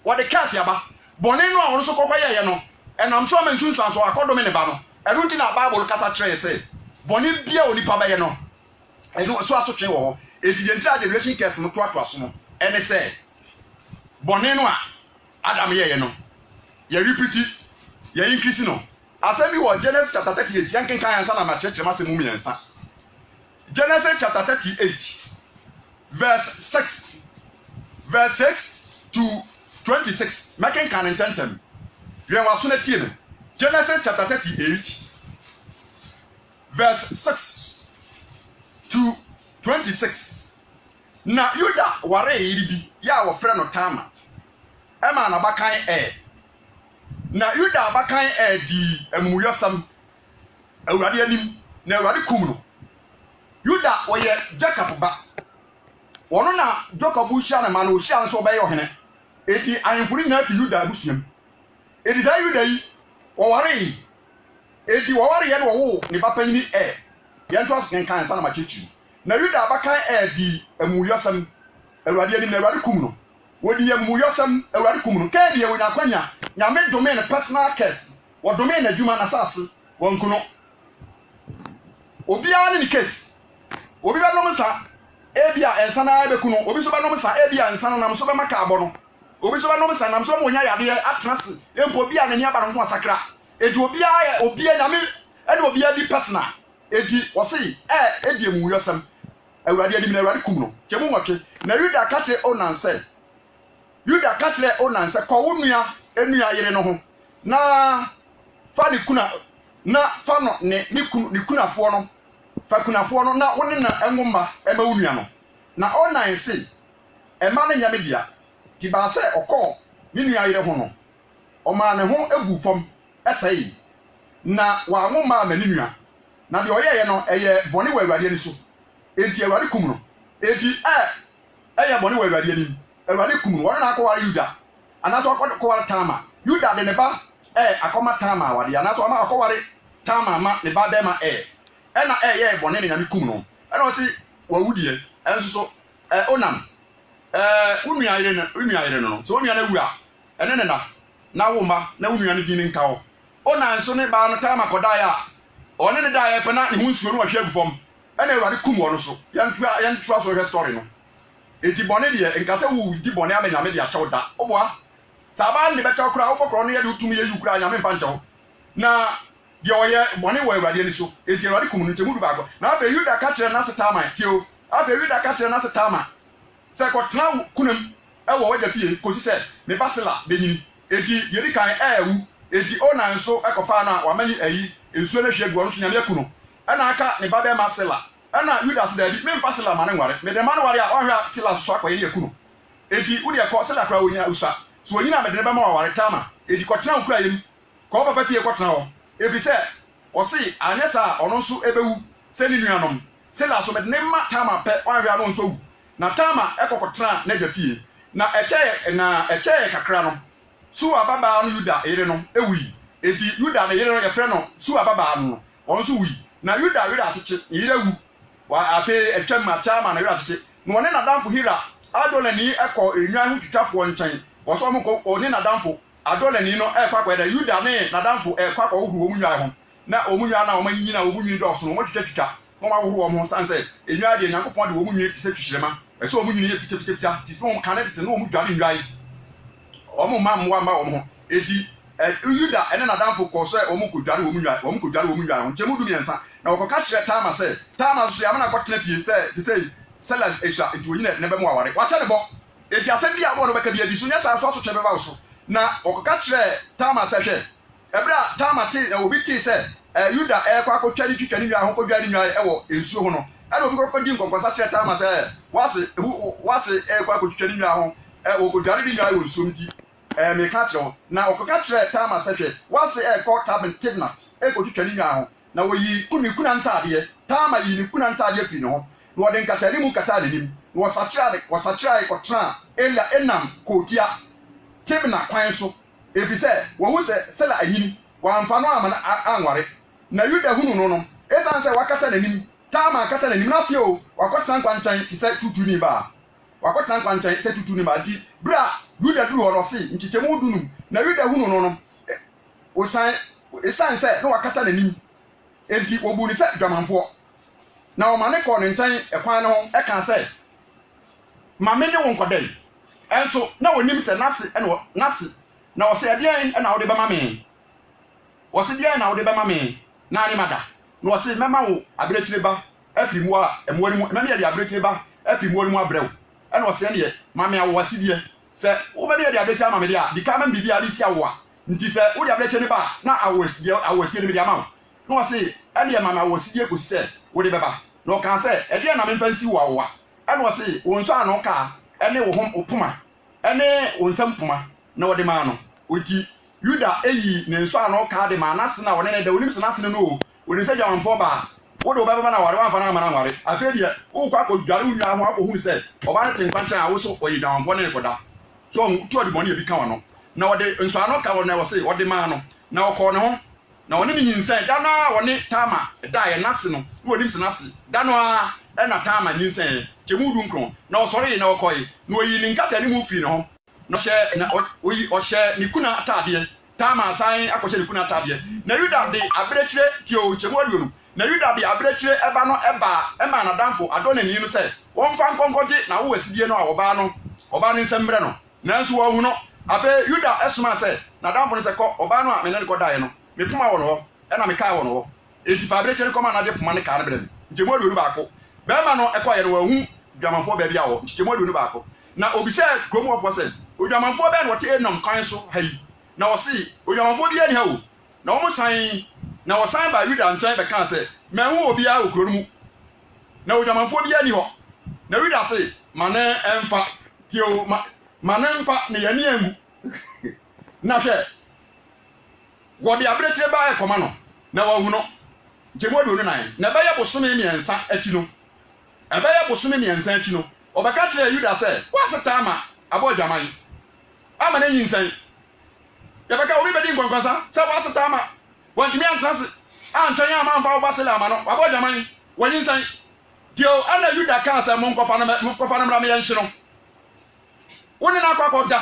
wo de cast yaba boni no a wo so kokwa ye no enam so ma ensunsuanso akodome ne ba no enu nti na Bible kasa kire se boni bia oni pa ba ye no enu so aso twe wo eti de ntia generation case no to aso no ene se boni no a Adam ye no ye repeat ye increase no asemi wo Genesis chapter 38 yanken kan ansa na ma church ma se mu miensa Genesis chapter 38 verse 6 to 26 making kan intentem yen waso na tie no Genesis chapter 38 verse 6 to 26 na Yuda ware yiribi ya wo frɛ no Tama ema na bakan na Yuda bakan di emuyosam awurade anim na awurade kum no Yuda oye Jacob ba wono na Jacob ushia na ma no ushia nso obeye ohene eti ayemfuri na fi Yuda busuam eti za Yuda yi woware eti woware ye no wo ne bapanyini ye nto aso kan sa na ma chechi na Yuda bakan di emuyosam awurade anim na awurade kum no wodi emuyosam awurade kum no ka die wo na kwanya nyame domain personal case wo domain adwuma na sase wonkuno obi ani ni case obi ba no msa ebia ensa na abeku no obi so ba no msa ebia ensa na mso ba maka abo no obi so ba no msa na mso mo nya yade atrase empo bia na ni aba no so asakra edi obi nyame ene obi di personal edi wo sei edi emuyosam awurade adi na awurade kum no chemu nwotwe na Yuda katre onanse Yuda katre onanse ko wonua enua yire no ho na fa ni kuna na fa no ne kunafo no fa kunafo no na woni na enwoma ema wonua no na onanse ema na nyame dia ti ba se okọ ni nua yire ho no o ma ne ho egu fam esai na wa nwoma ma ni nua na de oyeye no eye bone wa awurade ani so enti awurade kum no enti eye bone wa awurade ani awurade kum no wona na akọware Yuda anaso akọware Tama Yuda de ne ba akoma Tama wade anaso ama akọware Tama ma ne ba be ma na ye bone ne nyame kum no na o si wa wudie enso so onam unua yire no so onua na wura ene ne na woma na unua ne din nka ho ona nso ne ba no Tama koda ya one ne da ya pe na ne hu nsuo no ahwe agufom ena awurade kum wo no so yantua so he story no eti bone de nkase wu di bone amenyame de achew da oboa saba ne be chew kura obokro no ye de utum ye yukura nyame mfa nchew na de oye bone wo awurade ni so eti awurade kum no nchemu du bago na afa Yuda ka kire na setama tio afa Yuda ka kire na setama se ko tran kunam wo waja fie kosi se me basila benyini eti yeri kan ewu eti ona nso ekofa na wamani ayi ensuo na hwe gu no so nyame akuno ana aka ne babe masila ana Yuda se da bi me mfa sila mane nware me de mane ware a ohwa sila so akwa ye akuno eti udi ekọ sila kra onya usa so onyina me de ba ma ware Tama eti ko tran kura yim ko papa fie ko tran ho efi se o si anyesa ono nso ebewu se ni nuanom sila so me de ma Tama pe ohwa no nso wu na Tama ekọ tran na gafie na eche kakra no su ababa no Yuda ere no ewui eti Yuda na ere no ye frɛ no su ababa no on so wi na Yuda atete ere wu wa afi etwam Tama na atete no one na danfo Hira adolani ekọ enwa hu twitwafo nkyɛn wo so mo ko oni na danfo adolani no ekwa da Yuda ne na danfo ekwa ko huru omunwa ho na omunwa na omanyi na omunwi dɔso no mo twitwa mo ma huru mo sanse enwa de Nyankopɔn de omunwi ti se twihirema ɛsɛ omunwi ne fitafita ti no kan tete no omudware nwai omo ma mwa ma omo eti Yuda ene na danfo ko so omo kodware omunwa ho nchemu du miensa na okoka kire Tama se Tama so ya na kotena fie se sela esua enti onyi ne be mo aware wa hye ne bo enti asem bia bo no beka bia bi so nya sa so twebe ba so na okoka kire Tama se hwe ebra Tama te obi te se Yuda kwa akotwa ni twitwa ni nwa ho kodwa ni nwa ewo ensuo ho no ana obi kokko di nkonkosa kyerɛ Tama sɛ wase kwa akotwa ni nwa ho wo kodwa ni nwa ewo ensuo nti me ka kyerɛ na okoka kyerɛ Tama sɛ hwɛ wase kɔ Timnat kotwa ni nwa ho na woyi kuna ntade Tama yi ni kuna ntade firi no ho na wɔde nkatani mu kata n'anim na wɔsakyerɛ kɔtena enam kotia Timna kwan so efisɛ wɔhu sɛ Sela anyini wɔamfa no amana anware na Yuda hunu no esan sɛ wakata n'anim Tama kata n'anim na se o wakɔtena nkwankyɛn te sɛ tutu ni ba wakɔtena nkwankyɛn sɛ tutu ni ba di bra Yuda duru hɔ no se nkyekyɛmu dunum na Yuda hunu no osan esan sɛ na wakata n'anim enti wobu ni sɛ dwamanfoɔ na ɔma ne kɔ ne nkyɛn ɛkwan no ho ɛka sɛ ma me ne wo nkɔdɛn ɛnso na wonim sɛ nase na wɔsɛ ɛdeɛn ɛna wode bɛma me wɔsɛ deɛn na wode bɛma me na ne mada na wɔsɛ mɛma wo abirekyire ba afiri mu a ɛmoa mu mɛma yɛde abirekyire ba afiri mu mu abrɛw ɛna wɔsɛ neɛ ma me awo wasidie sɛ wobɛde yɛde abirekyire ama me de a di ka ma bibi a de si awo a nti sɛ wode abirekyire ne ba na awo wasidie ne bi de ama wo na wɔsɛ ɛneɛ ma me awo wasidie kosi sɛ wode bɛba na ɔka sɛ ɛdeɛn na memfa nsi wo awo a ɛna wɔsɛ wo nso ano ka ɛne wo ho poma ɛne wo nsam poma na wɔde maa no oti Yuda eyi ne nso ano ka de maa nase na wɔne ne da onim sɛ nase no o wɔde sɛ dwamanfo ba wode wɔbɛbɛma na ware wamfa na ama na ware afei deɛ wokɔ akɔdware wo nwa ho akɔhunu sɛ ɔba ne te nkwankyɛn a wo so ɔyi dwamanfo ne kɔda so tu ɔde bɔne ebi ka wɔ no na wɔde nso ano ka wɔ na wɔse wɔde maa no na wɔkɔɔ ne ho na wɔne ne nyinsɛn da no a wɔne Tama da yɛ nase no na wɔnim sɛ nase da no a ɛna Tama nyinsɛn kyɛmu du nkron na ɔsɔre na wɔkɔe na oyi ne nkata ne mu firi ne ho na ɔhyɛ ne kuna atadeɛ Tama san akɔhyɛ ne kuna atadeɛ na Yuda de abirekyire tio kyɛmu aduonu na Yuda de abirekyire ɛba no ɛma n'adamfo adɔ n'ani no sɛ wɔmfa nkɔnkɔgye na wo wasidie no a ɔbaa no nsɛm brɛ no nanso wɔahu no afei Yuda ɛsoma sɛ n'adamfo no sɛ kɔ ɔbaa no a mene ne kɔdaeɛ no mepoma wɔ no hɔ ɛna mekae wɔ no hɔ enti fa abirekyire kɔma n'agye poma ne kaa no brɛ me nkyɛmu aduonu baako bɛrima no ɛkɔyɛ no wahu dwamanfoɔ baabi a wɔ nkyɛmu aduonu baako na obisɛ kuromɔfoɔ sɛ odwamanfoɔ bɛɛ na wɔte enam kwan so ha yi na wɔse odwamanfoɔ bi ani ha o na wɔn san na wɔsan ba Yuda nkyɛn bɛka sɛ mɛhu obiara wɔ kuro no mu na odwamanfoɔ bi ani hɔ na Yuda se ma ne ɛmfa tio ma ne mfa ne yɛne angu na hwɛ wɔde abirekyire baa ɛkɔma no na wɔahu no nkyɛmu aduonu nan na ɛbɛyɛ bosome mmiɛnsa akyi no ɔbɛka kyerɛ Yuda sɛ wase Tama abɔ dwaman ama ne nyinsɛn yɛbɛka obi bɛdi nkɔnkɔnsa sɛ wase Tama wɔntumi antena se antwɛn ama amfa wo ba Sela ama no wabɔ dwaman wɔnyinsɛn tio ana Yuda kaa sɛ monkɔfa no mmra meyɛnhye no wo ne no akɔkɔda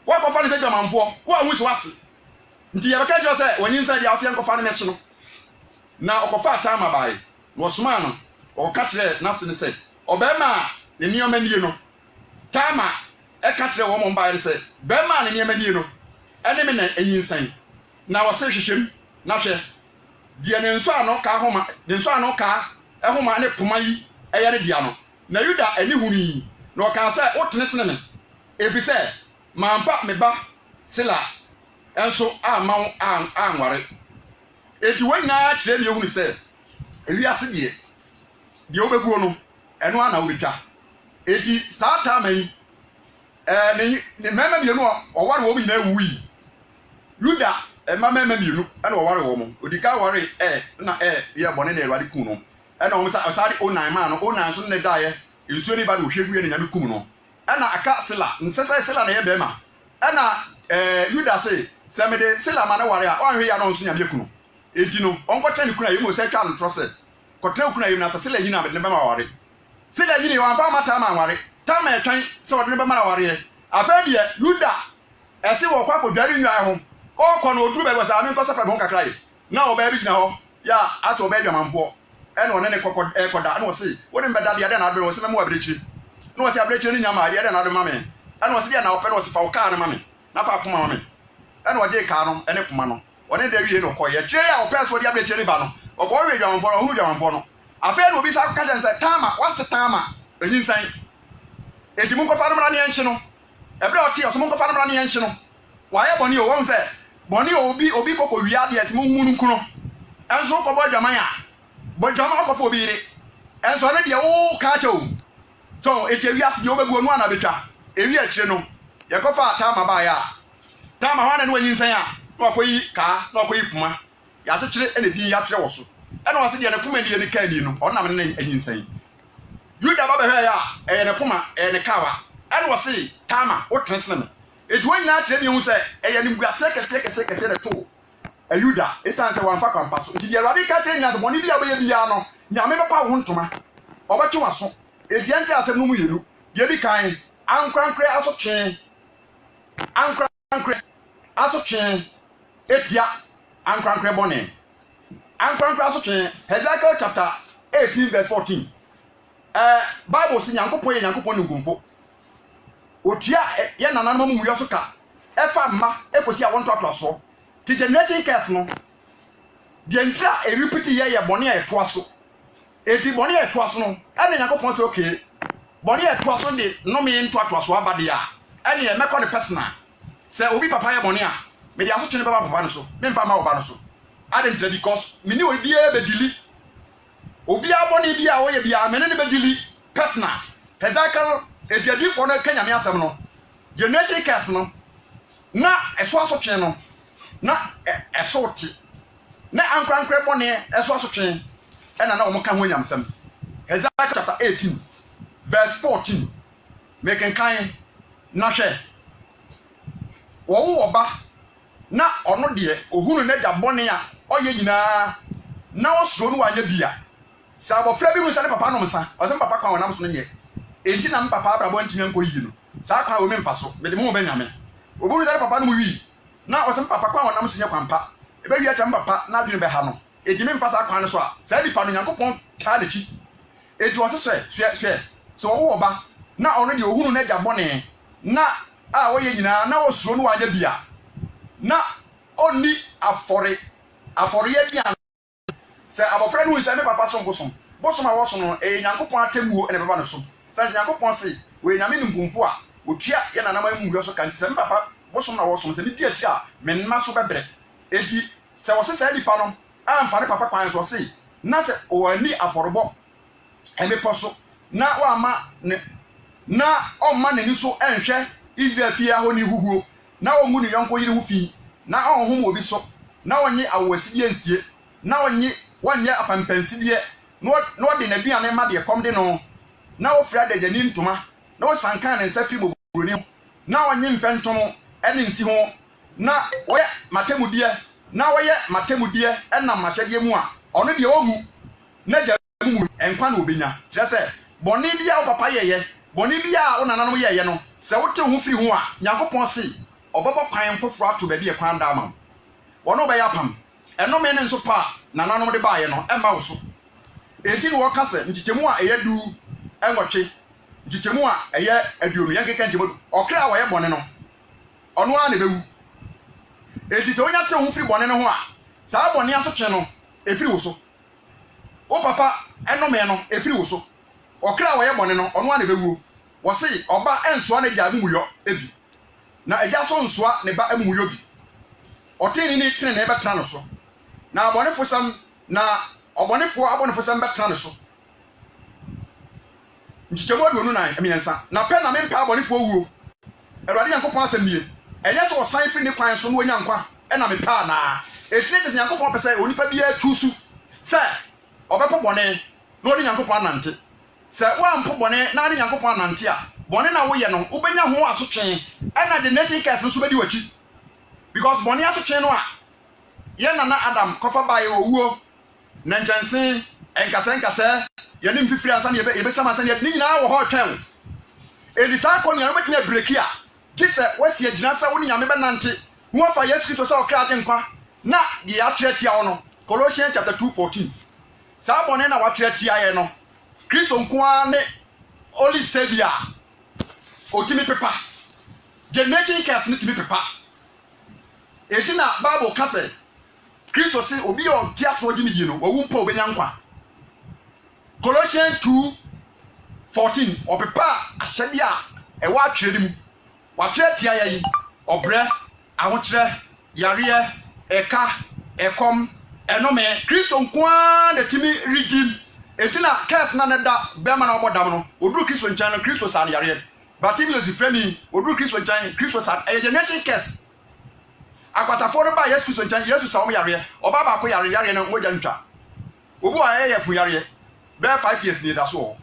woakɔfa no sɛ dwamanfoɔ woahu sɛ wase nti yɛbɛka kyerɛ sɛ wɔnyinsɛn deɛ woseɛ nkɔfa no mɛhye no na ɔkɔfa Tama bae na wɔsomaa no ɔka kyerɛ nase ne sɛ ɔbɛrima a ne nneɛma nie no Tama ɛka kyerɛ wɔn mbae sɛ bɛrima a ne nneɛma nie no ɛne me na ɛnyinsɛn na wɔsɛ hwehwɛm na hwɛ deɛ ne nso ano ka ɛhoma ne poma yi ɛyɛ ne dia no na Yuda ani hunu yi na ɔka sɛ wotene sene me efisɛ mamfa me ba Sela ɛnso amma wo anware eti wɔn nyinaa kyerɛ ne ehunu sɛ ewiase deɛ wobɛguo no ɛno ana wobɛtwa eti saa Tama yi ne mɛmɛ mmienu a ɔware wɔn nyinaa wuyi Yuda mɛmɛ mmienu ɛna ɔware wɔn odika ware na yɛ bɔne na Awurade kum no ɛna wɔn sa ɔsade onan maa no onan so ne daeɛ nsuo ne ba na ohwɛ guɛ ne nyame kum no ɛna aka Sela nsɛsɛ Sela na yɛ bɛrima ɛna Yuda se sɛ mede Sela ma ne ware a ɔnhwɛ ya no nso nyame kum no eti no ɔnkɔkyɛ ne kuna yɛ mu sɛ twa no trɔ sɛ kɔtena kuna yɛ mu na sɛ Sela nyina mede ne bɛma ware Sela nyina wɔn afa ma Tama anware Tama ɛtwɛn sɛ wɔde ne bɛma na ware afɛ deɛ Yuda ɛse wɔ kɔ akɔdware nwa ho ɔkɔ no oduru bɛbɛ sɛ ame nkɔ sɛ fɛ ho kakra yi na ɔbaa bi gyina hɔ ya asɛ ɔbaa dwamanfoɔ ɛna ɔne ne ɛkɔda ɛna ɔse wode mbɛda deɛ na adɔ wɔse mɛmo abirekyire na wɔse abirekyire ne nyama deɛ na adɔ ma me ɛna ɔse deɛ na ɔpɛ na ɔse fa wo kaa no ma me na fa poma ma me ɛna ɔgye kaa no ɛne poma no ɔne da wie no kɔyɛ kyerɛ a ɔpɛ so ɔde abirekyire ne ba no ɔkɔwe dwamanfoɔ no ɔhunu dwamanfoɔ no afei na obi sa ka kyɛn sɛ Tama wase Tama ɛnyinsan eti mu nkɔfa no mra ne yɛnhye no ɛbrɛ ɔte ɔso mu nkɔfa no mra ne yɛnhye no wayɛ bɔne o wɔn sɛ bɔne obi kɔkɔ wia deɛ sɛ mu nkuno enso ko bo dwaman a bo dwaman ko fo bi ire enso ne de wo ka cha o so eti wiase de obegu onu ana betwa ewi akire no ye ko fa Tama ba ya Tama hwana ne wanyinsan a na wakoyi ka na wakoyi kuma ya chekire ene din ya tere wo so ene wase de ne kuma ne ne ka ni no onam ne anyinsan Yuda ba behwe ya eye ne kuma ne kawa ene wase Tama wo tresne me eti wanyina tere mi hu se eye ne buase kese ne to Yuda esan se wamfa kwampa so nti de Awurade ka tere nyase boni bia boye bia no nyame bepa wo ntoma obetwe waso edi ante asem no mu yelu ye di kan ankrankre asotwe etia ankrankre bone ankrankre asotwe Hezekiel chapter 18 verse 14 Bible si Nyankopon ye Nyankopon ni nkumfo otia ye nananom mu yoso ka efa mma ekosi awonto atoaso ti generation curse no de ntra e repeat ye bone e toaso eti bone e toaso no ene Nyankopon se okay bone e toaso de no me nto atoaso abade a ene ye meko ne personal se obi papa ye bone a me de aso twene baba papa no so me mfa ma oba no so adentra because me ni obi e be dili obi abone bi a wo ye bia me ne be dili personal Hezekiel etiadi for no kanya me asem no generation curse no na eso aso twene no na eso ti na ankrankre bone eso aso twene ena na omuka ho nyamsem Hezekiel chapter 18 verse 14 making kind na hwe wo ba na ono de ohunu na ja bone a oye nyina na osoro no wanya bia sa abofra bi mu sa ne papa no msa osem papa kwa wonam so no nye enti na papa abrabo ntinya nko yi no sa kwa wo me mfa so me de mo be nyame oburu sa papa no mu wi na osem papa kwa wonam so nye kwampa ebe wi acha papa na adwene be ha no enti me mfa sa kwa no so a sa di pa no Nyankopon ka de chi enti wo hwe so wo ba na ono de ohunu na ja bone na a wo ye nyina na osoro no wanya bia na oni afore ye bia se abofra no nsa me papa so bosom a wo so no Nyankopon atemuo ene baba no so se Nyankopon se we nyame nkumfo a otua ye nanam amu so kan se me papa bosom na wo so se me di ati a me nma so bebre enti se wo se di pa no amfa ne papa kwan so se na se o ani aforobo eme poso na wa ma ne na o ma ne ni so enhwe Israel fie ahoni huhuo na o mu ne yonko yire hu fi na o ho mo bi so na onye awasidi ensie na onye apampansidie no de na biane ma de kom de no na o fra de jani ntoma na o sankan ne nsafi boburoni na onye mfentom ene nsi ho na oye matemudie ena mahede mu a ono de ogu na jamu enkwa na obenya kire se boni bia o papa yeye boni bia o nananom yeye no se wote ho firi ho a Nyankopon se obabo kwan foforo ato ba bi e kwan da ama wono be yapam eno me ne nso pa nananom de baaye no ema wo so enti no wokase nchichemu a eye du enwotwe nchichemu a eye aduonu yankeka nchemu okra wo ye bone no ono a ne bewu enti se wonya te ho firi bone no ho a saa bone aso twe no efiri wo so o papa eno me no efiri wo so okra wo ye bone no ono a ne bewu wo se oba ensoa ne gya amuyo ebi na eja so nsoa ne ba amuyo bi oteni ni tene na betra no so na abonefo sam na abonefo sam betra no so nchichemo aduonu nan emiensa na pe na mempa abonefo wuo Awurade Nyankopon asamie enye so osan firi ne kwan so no onya nkwa e na mepa na etine tese Nyankopon pese onipa bia tusu se obepo bone na odi Nyankopon anante se wa mpo bone na adi Nyankopon anante a bone na wo ye no ubenya ho asotwen e na the nation case so bedi wachi because bone asotwen no a ye na Adam kofa bae owuo na nchansen enkase ye nim fifiri ansa ne ye be sama ansa ne nyina wo ho twen elisa ko nyame betina breki a gise wasi agina sa woni nyame be nante hu afa Yesu Kristo sa okra ade nkwa na ye atretia wo no Colossians chapter 2:14 sa bone na watretia ye no Kristo nkoa ne only savior otimi pepa generation case ne timi pepa etina Bible kase Kristo se obi o tiaso odi ni no wawu mpa obenya nkwa Colossians 2:14 opepa ahyade a ewa atwere mu watwere tia yayi obre ahokyere yare eka ekom eno me Kristo nkwa na timi redeem etina curse na da be ma na obodam no oduru Kristo nchan no Kristo sa yare Bartimaeus frami oduru Kristo nchan Kristo sa a generation curse akwatafo no ba Yesu Kristo nchan Yesu sa yare oba ba ko yare na moja ntwa obu a fu yare be 5 years ni da so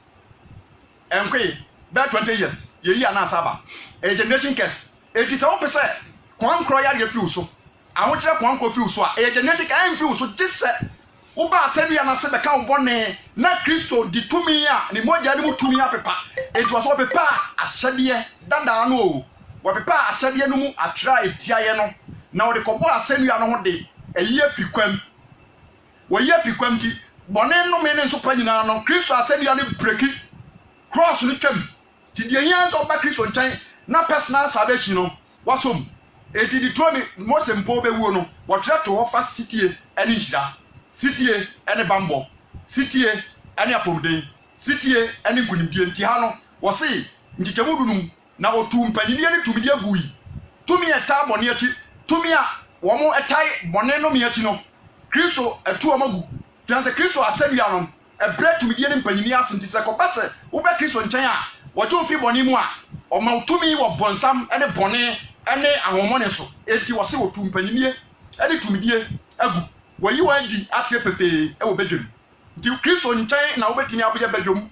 enkwe be 20 years ye yi ana saba a generation curse eti sa wo pese kwan kro yare fi uso ahụ kire kwan ko fi uso a generation ka en fi uso gise wo ba asemi ya na se be ka wobone na Kristo di tumi a ni moja ni mutumi apepa eti waso pepa ahyade danda no o wo pepa ahyade no mu atra etiaye no na wo de kobo asemi ya no ho de eyi afi kwam wo yi afi kwam ti bone no me ne nso pa nyina no Kristo asemi ya ne breki cross no twam ti de hian so ba Kristo nchan na personal salvation no wasom eti di tromi Mose mpo be wuo no wo tre to ho fa sitie ene hira sitie ene bambo sitie ene apomden sitie ene gunimdie nti ha no wo se ntikyemudunum na otu mpanyini ne tumidi agui tumi eta bone ati tumi a wo mo etai bone no me ati no Kristo etu omagu fianse Kristo asemi anom ebre tumidi ne mpanyini asenti se ko base wo be Kristo nchan a wo jo fi bone mu a o ma tumi wo bonsam ene bone ene ahomone so enti wo se wo tu mpanyini ene tumidie agu wo yi wandi atre pepe e wo bedwum nti Kristo nchan na wo betimi aboye bedwum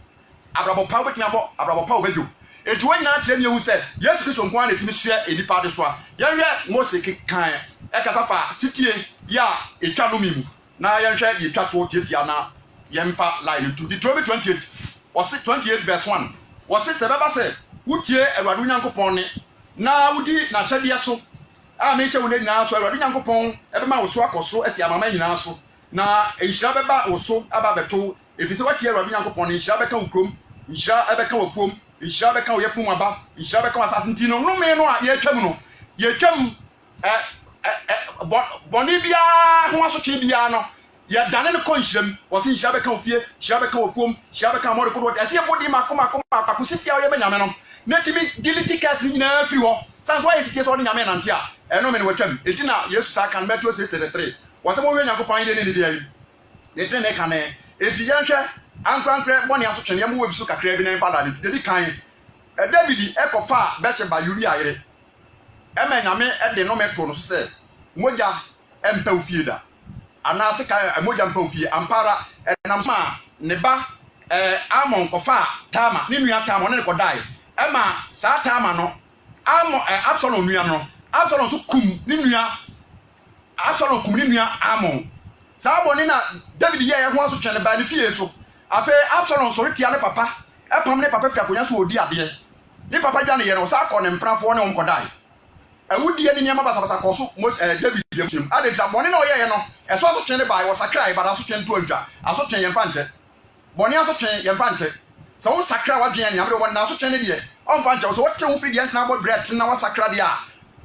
abrabo pa betimi abo abrabo pa wo bedwum enti wo nyina atre ne hu se Yesu Kristo nkwa na etimi sua enipa de so a yenhwe Mose kekan e kasa fa sitie ya etwa no mimu na yenhwe etwa to tietia na yemfa line to Deuteronomy 28 was 28 verse 1 was se beba se wutie Awurade Nyankopɔn ne na wudi na hyade so a me hye wo ne nyina so Awurade Nyankopɔn ebe ma wo so akoso esi amama nyina so na enhyira beba wo so aba beto efise watie Awurade Nyankopɔn ne enhyira beka wo krom enhyira ebeka wo fuom enhyira beka wo yefum aba enhyira beka wo asase nti no me no a ye twam no ye twam boni bia ho asotwe bia no ya dane ne konhyiram wose nhyira beka wo fie nhyira beka wo fuom nhyira beka mo de kodo ase ye bodi makoma akusifia wo ye benyame no netimi diliti kasi nyina afiri ho sanso aye sitie so de nyame nante a eno me ne watwam enti na Yesu sa kan Matthew 6:33 wose mo we Nyankopɔn de ne dia yi ne tene kan e enti yanhwɛ ankrankre bɔne asotwene mo webiso kakra bi na mpada de di kan David ekofa Besheba Uria ayere ema nyame de no meto no so se moja empa ofie da ana se ka moja empa ofie ampara nam ma ne ba Amon kofa Tama ne nua Tama ne ko dai ema sa Tama no Absalom nua no Absalom so kum ne nua Absalom kum ne nua Amon sa bɔne na David ye ho asotwene ba ne fie so afa Absalom so retia ne papa epam ne papa fiakonya so odi ade ne papa dwa ne ye no sa akɔ ne mprafo ne onko dai awudie ne nyama basabasa kɔ so David yemsum ade ta bɔne na ɔye ye no ɛso asotwene ba wo sakra ibada asotwene to antwa asotwene ye mfa nche bɔne asotwene ye mfa nche so wo sakra wadwen ne amre won na asotwene de ɔmfa nche so wote ho firi de ntena bɔ bread na wo sakra de a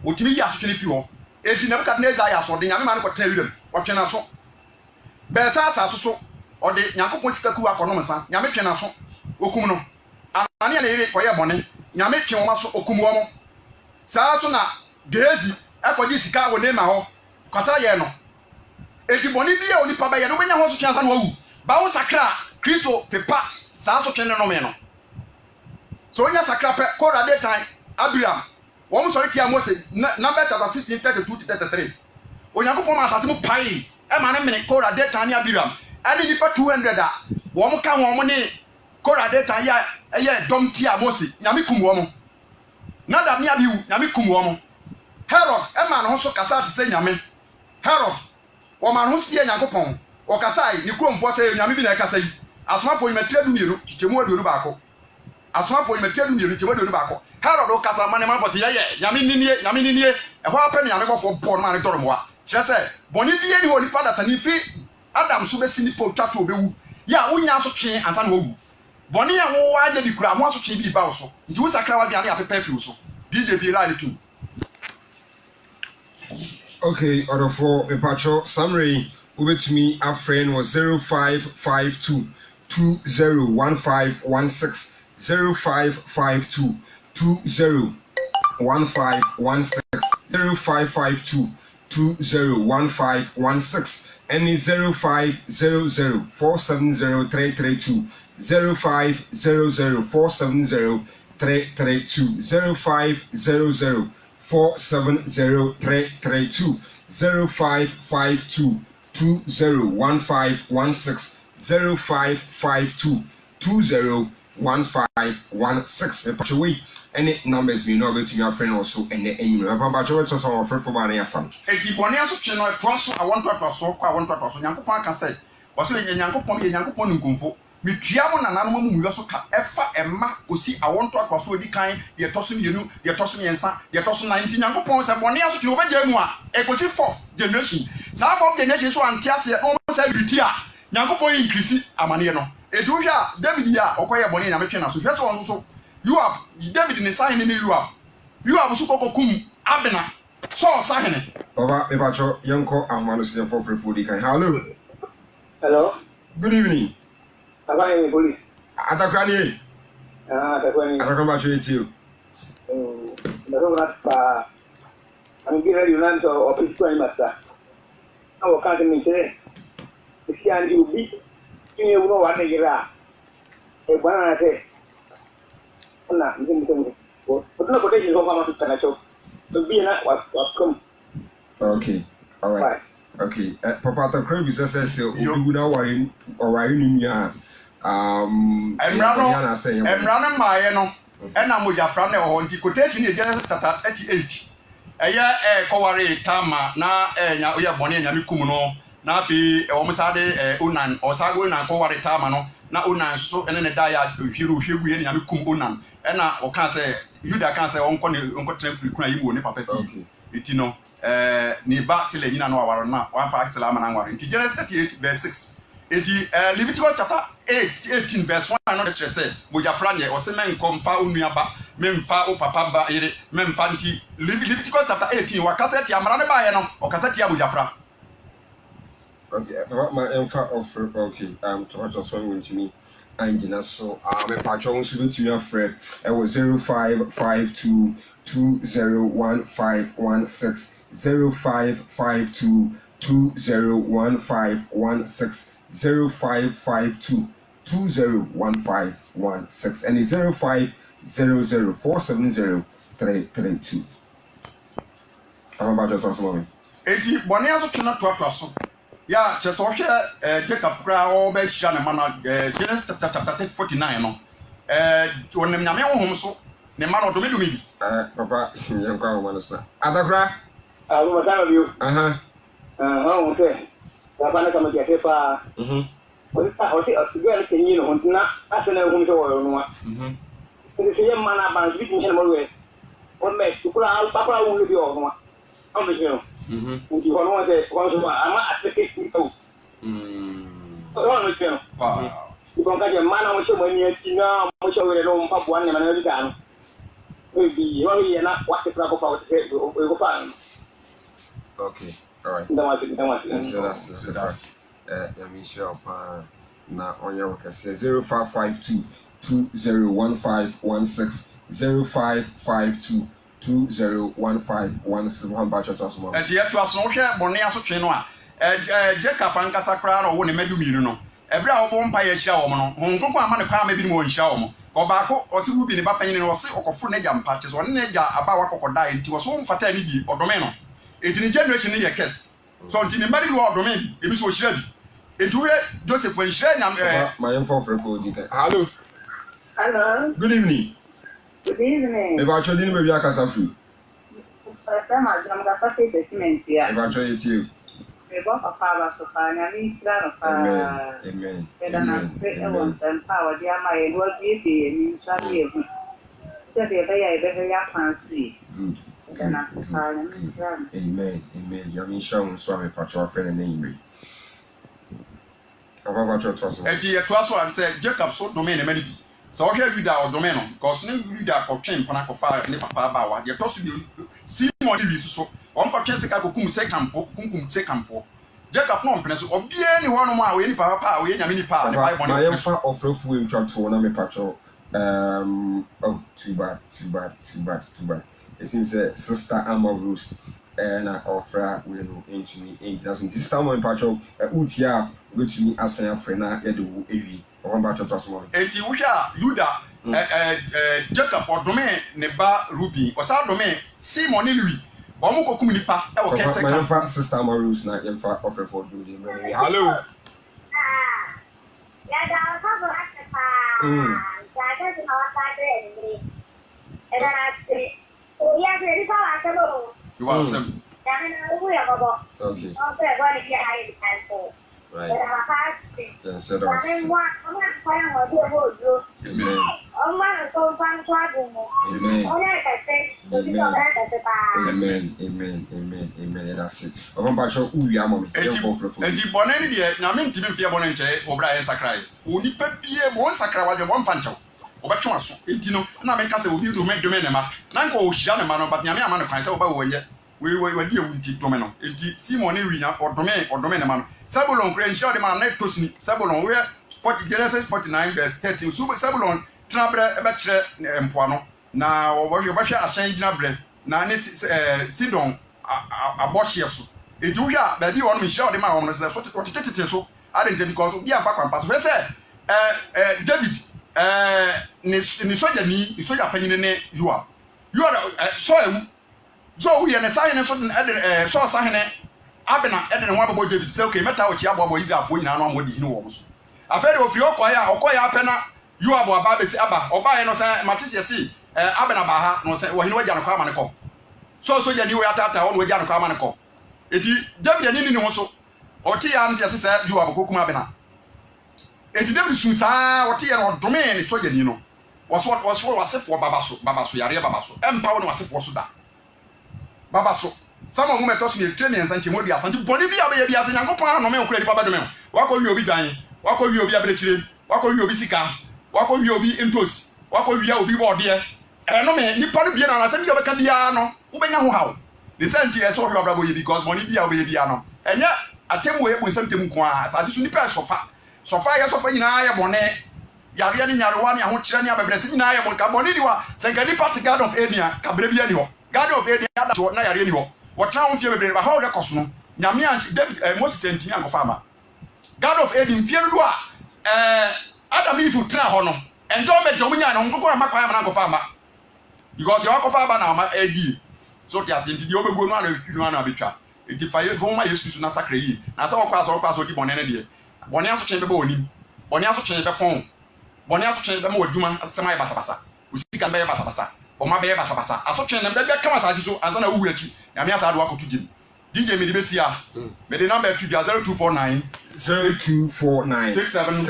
wotimi yi asotwene fi ho enti Nebukadnezar ya so de nyame ma ne kɔ tena wiram wɔtwena so besa asaso so ode Nyankopɔn sikaku akɔnom nsa nyame twena so okum no anane na yire koye bɔne nyame twe wo ma so okum wo mo saa so na Gehazi akɔgye sika wo ne ma hɔ kwata ye no eti bɔne bi a oni pa ba ye no benya ho so twena sa no wawu ba wo sakra Kristo pepa saa so twene no me no so onya sakra pe Kora de time Abraham wo mo sɔre tia Mose number 16:32-33 Onyankopɔn ma asase mu pai ema na mene Kora de time Abraham ani nipa 200 a wo mo ka wo mo ne Kora de time ya eye dom tia Mose nyame kum wo mo na da me abiwu nyame kum wo mo Herod ema no so kasa te se nyame Herod wo ma no tie Nyankopɔn o kasa ni kromfo se nyame bi na kasa yi asomafo yimatia du mienu chichemu aduonu baako asomafo yimatia du mienu chichemu aduonu baako Herod o kasa mane manfo se ye nyame ninie ɛhɔ apɛ ne nyame kɔfo bɔ no ma ne dɔrɔmwa kyerɛ sɛ bɔne bie ni ho nipa da sani fi Adam so besi nipa twato obewu ya wonya so twe ansa na wowu bɔne ya wo agye bi kura ho so twe bi ba wo so nti wo sakra wa biade apepa fi wo so DJ bi rally too. Okay, order for a patcho summary over to me a friend was 0552 201516 0552 201516 0552 201516 Any 0500470332 0500470332 0500470332 0552 201516 0552 201516 Pachowe any numbers we know about your friend also and the email Pachowe to some friend for my fan. Eti boni aso cheno etwaso I want to atwaso kwa I want to atwaso Nyankopon kan say o se Nyankopon nkumfo metua mo nananom mu wiso ka efa emma osi I want to atwaso odi kan ye toso mienu ye toso miensa ye toso 19 Nyankopon se boni aso cheno obegya mu a ekosi 4th generation sa 4th generation so antiase o say bitia Nyankopon increase amane no etu hwa David ya okoye boni nya metwe na so hwese won so you have David ne sign ne you have so kokokum abena so sahene Baba Ebacho Yanko Amano Senior for Free Kan. Hello. Good evening. Hello, police. Atakrani. Atakrani. Atakrani you. I'm getting ready to office to master. I will come to me today. If you beat, you know what they are. A banana say, but no quotation of how to financial. The beer was come. Okay, all right. Okay, Papa Atakrani says, you would not worry or worry in your I'm running my no. And I'm with your friend on the quotation in Genesis chapter 38. Kowari Tama na ya boni nya mikumuno na fi almost ade unan osago na kowari Tama no na unan so ene ne da ya hwiru hwegu ye nya mikum unan na o kan say Juda kan say onko tren kuna yiwo ne papa fi eti no ni ba sele nyina no awaro na wa fa salama na awaro enti Genesis 38 verse 6 eti Leviticus chapter 18 verse 1 no de say bojafra ne o se men komfa onuaba memfa o papa ba ire memfa nti Leviticus chapter 18 wakasa ti amara ne ba ye no o kasa ti abojafra. Okay, my info offer okay to just one with me and so me patron so to your friend it was 0552 201516 0552 201516 0552 201516 and 0500470332. I'm about to talk about it. Eti boni aso twena to so ya cheso hwe Jacob kra o be hia ne mana Genesis chapter 49 no wonem nyame honhom so ne mana odomedumi bi papa yankwa wo mana so adakra awu matano bio oh okay papa na kama ya pepa o gele kenyi no hontina asena honhom so wo no ndi se yemma na ban bi tin mo we o me tukula al papa wo le bi o no am be no uji hono se kwanzo ama atake to no no ko ka je mana mo so mo ni atina mo so we no mpa bo an ne mana bi kan bi yo ye na wa se pra ko pa o ko fa okay all right so that's I mean sure na onye wo kase 0552 201516 0552 201516 han ba chota so mo e je to aso hwe boni aso twe no a Jacob ankasa kra no wo ne madumiru no ebra wo bo mpa ye hia wo mo no honkoko ama ne kwa ma bi mo hia wo mo ko ba ko o si hu bi ne ba panyin no o si okofo ne ja mpa che so ne ja aba wa kokoda enti wo so mfata ni bi odome no enti ni generation ne ye kes so enti ne mari no odome bi ebi so hia bi enti we Joseph wa hia na my info for di kan hello good evening. Good evening. Me ba chodi ni be bia kasa free. Sama jam ga fa statement ya. Me ba chodi ti. Me ba papa ba so fa nya mi sra no fa. Amen. Na pe e won tan pa wa dia ma e wo ji ti mi sra ye bu. Se de ba ya be ya fancy. Na fa nya mi sra. Amen. Ya mi sha un so me patro friend na imi. Aba ba chodi so. Eti ye to aso ante Jacob so domain e mani. So hwe Juda odome no cause ne Juda ko twen pana ko fa ne papa ba wa ye to so bi Simon bi so on ko twen sika ko kum sekamfo kunkum sekamfo Jacob no mpene so obie ni ho no ma we ni papa we nyame ni pa ne Bible no my fa ofrefu en twato na me patro oh too bad it seems sister Alma Rose na ofra we no entumi engina so this time patcho utia wetumi asan afre na ye de wo ewi o ba patcho to so enti wo hwa Yuda Jacob odome ne ba Ruben osa dome Simon ne Louis omo kokum nipa e wo kese ka my fa sister Marus na ye fa offer for do the hello ya da fa ba ta ja ga ni hawa ta de ni era na o ya de fa wa ta lo you want some ya na wo ya babo okay o pe ba ni ya ai di kan so right era fa yes so that's amen wa o ma fa ya wo de wo jo amen o ma so fa kwa du mo amen o ya ka se do ti ko ka se pa amen amen that's it o patcho uwi amome ye for enti bone ni de na me ntimi mfie bone nche obra ye sakrai oni pa bie mo sakra wa de mo mfa nchew obetwe aso enti no na me nka se obi do me ne ma na nka o hia ne ma no but nyame ama ne kwan se oba wo nye we di ewu nti do me no enti Simon ni na odome ne ma no Sebulon kra nchi o de ma na tosini Sebulon we 40 Genesis 49 verse 13 so Sebulon trabre ebe kire mpoano na obahwe ahyan gina bre na ne Sidon abochie so enti wo hwa ba bi won me hia o de ma won no se so tetete so ade because bi amfa kwampa so se David ni soja panyin ne Yoab so ewu so we ne sahene so so sahene Abena ede ne ho ababo David say okay meta o chi ababo Israel fo nyina no amodi hine wo so afere ofiri okoya apena Yoab aba besi aba oba ye no say Matthew say Abena ba ha no say wo hine wagya no kwa amane ko so soja ni we atata wo no wagya no kwa amane ko eti David ni ho so oti ya no say Yoab kokuma Abena eti David sunsa wote ye no dome ne soja ni no was wasefo babaso yare babaso empa wo no wasefo so da babaso sama mu meto so ne training ensanche modi asante boni bi abaye bi ase nyankopon ano me okura nipa badome wako wi obi dan wako wi obi abrekire wako wi obi sika wako wi obi entos wako wi obi bode no me nipa no bie na asante obeka bia no ubenya ho hawo the same thing so obrabo ye because boni bi abaye bia no enya atemu ye bu nsamtem ko a asase so nipa sofa ya sofa nyina ya bone yare ne nyarewa ne aho kire ne abebrese nyina ya bone ka boni diwa senkadi part God of Eden ka bre bia ni ho God of Eden ada na yare ni ho what now fie bebre ba how the cost no nyame David Moses entini ankofa ama God of Eden fie do a Adam if you tra ho no enjoyment o munya no nkokora makwa ama ankofa ama because you ankofa ama na ama edi so ti asenti di obegu no ala no na betwa enti faye fo ma Yesu na sakra yi na se okwa so di bone ne de bone aso chen bebe oni bone aso chen be fon bone aso chen be ma waduma asema ye basabasa usika be ye basabasa o ma be ye basabasa aso chen nem be kama asase so ansa na wu achi na me asa do akotu jim DJ me de besia me de number 0249 67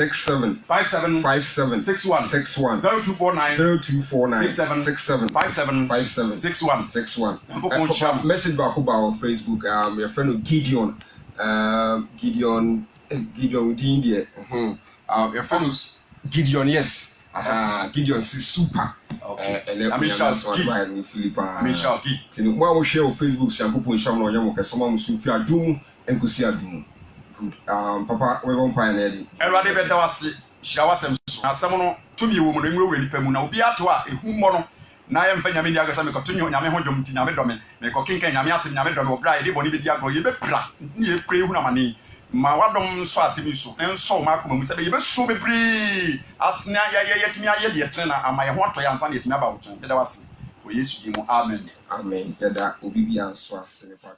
57 61 67 61 message back about Facebook your friend Gideon within there your friend Gideon yes Gideon is super Mishalki tinu mo wo share on Facebook Shampoo Sham no yam kesoma musu fi adum enkosi adum good papa we won pan na di Erade beta wase hira wasem so asem no tumi wo mu no nwura nipa mu na obi ato a ehu mo no na ye mfa nyame ndi agasa me kotonyo nyame ho dwom ti nyame dome me ko kinkan nyame asem nyame dome obra ye de boni bi di agro ye be pra ni ye kure hu na mane ma wadom so asemi so enso ma akoma mu se be ye be so bebre asna ye timi aye de trena ama ye ho ato ya ansa na ye timi aba wo tren beta wase o Yesu di mu amen yada obi bi anso asene pa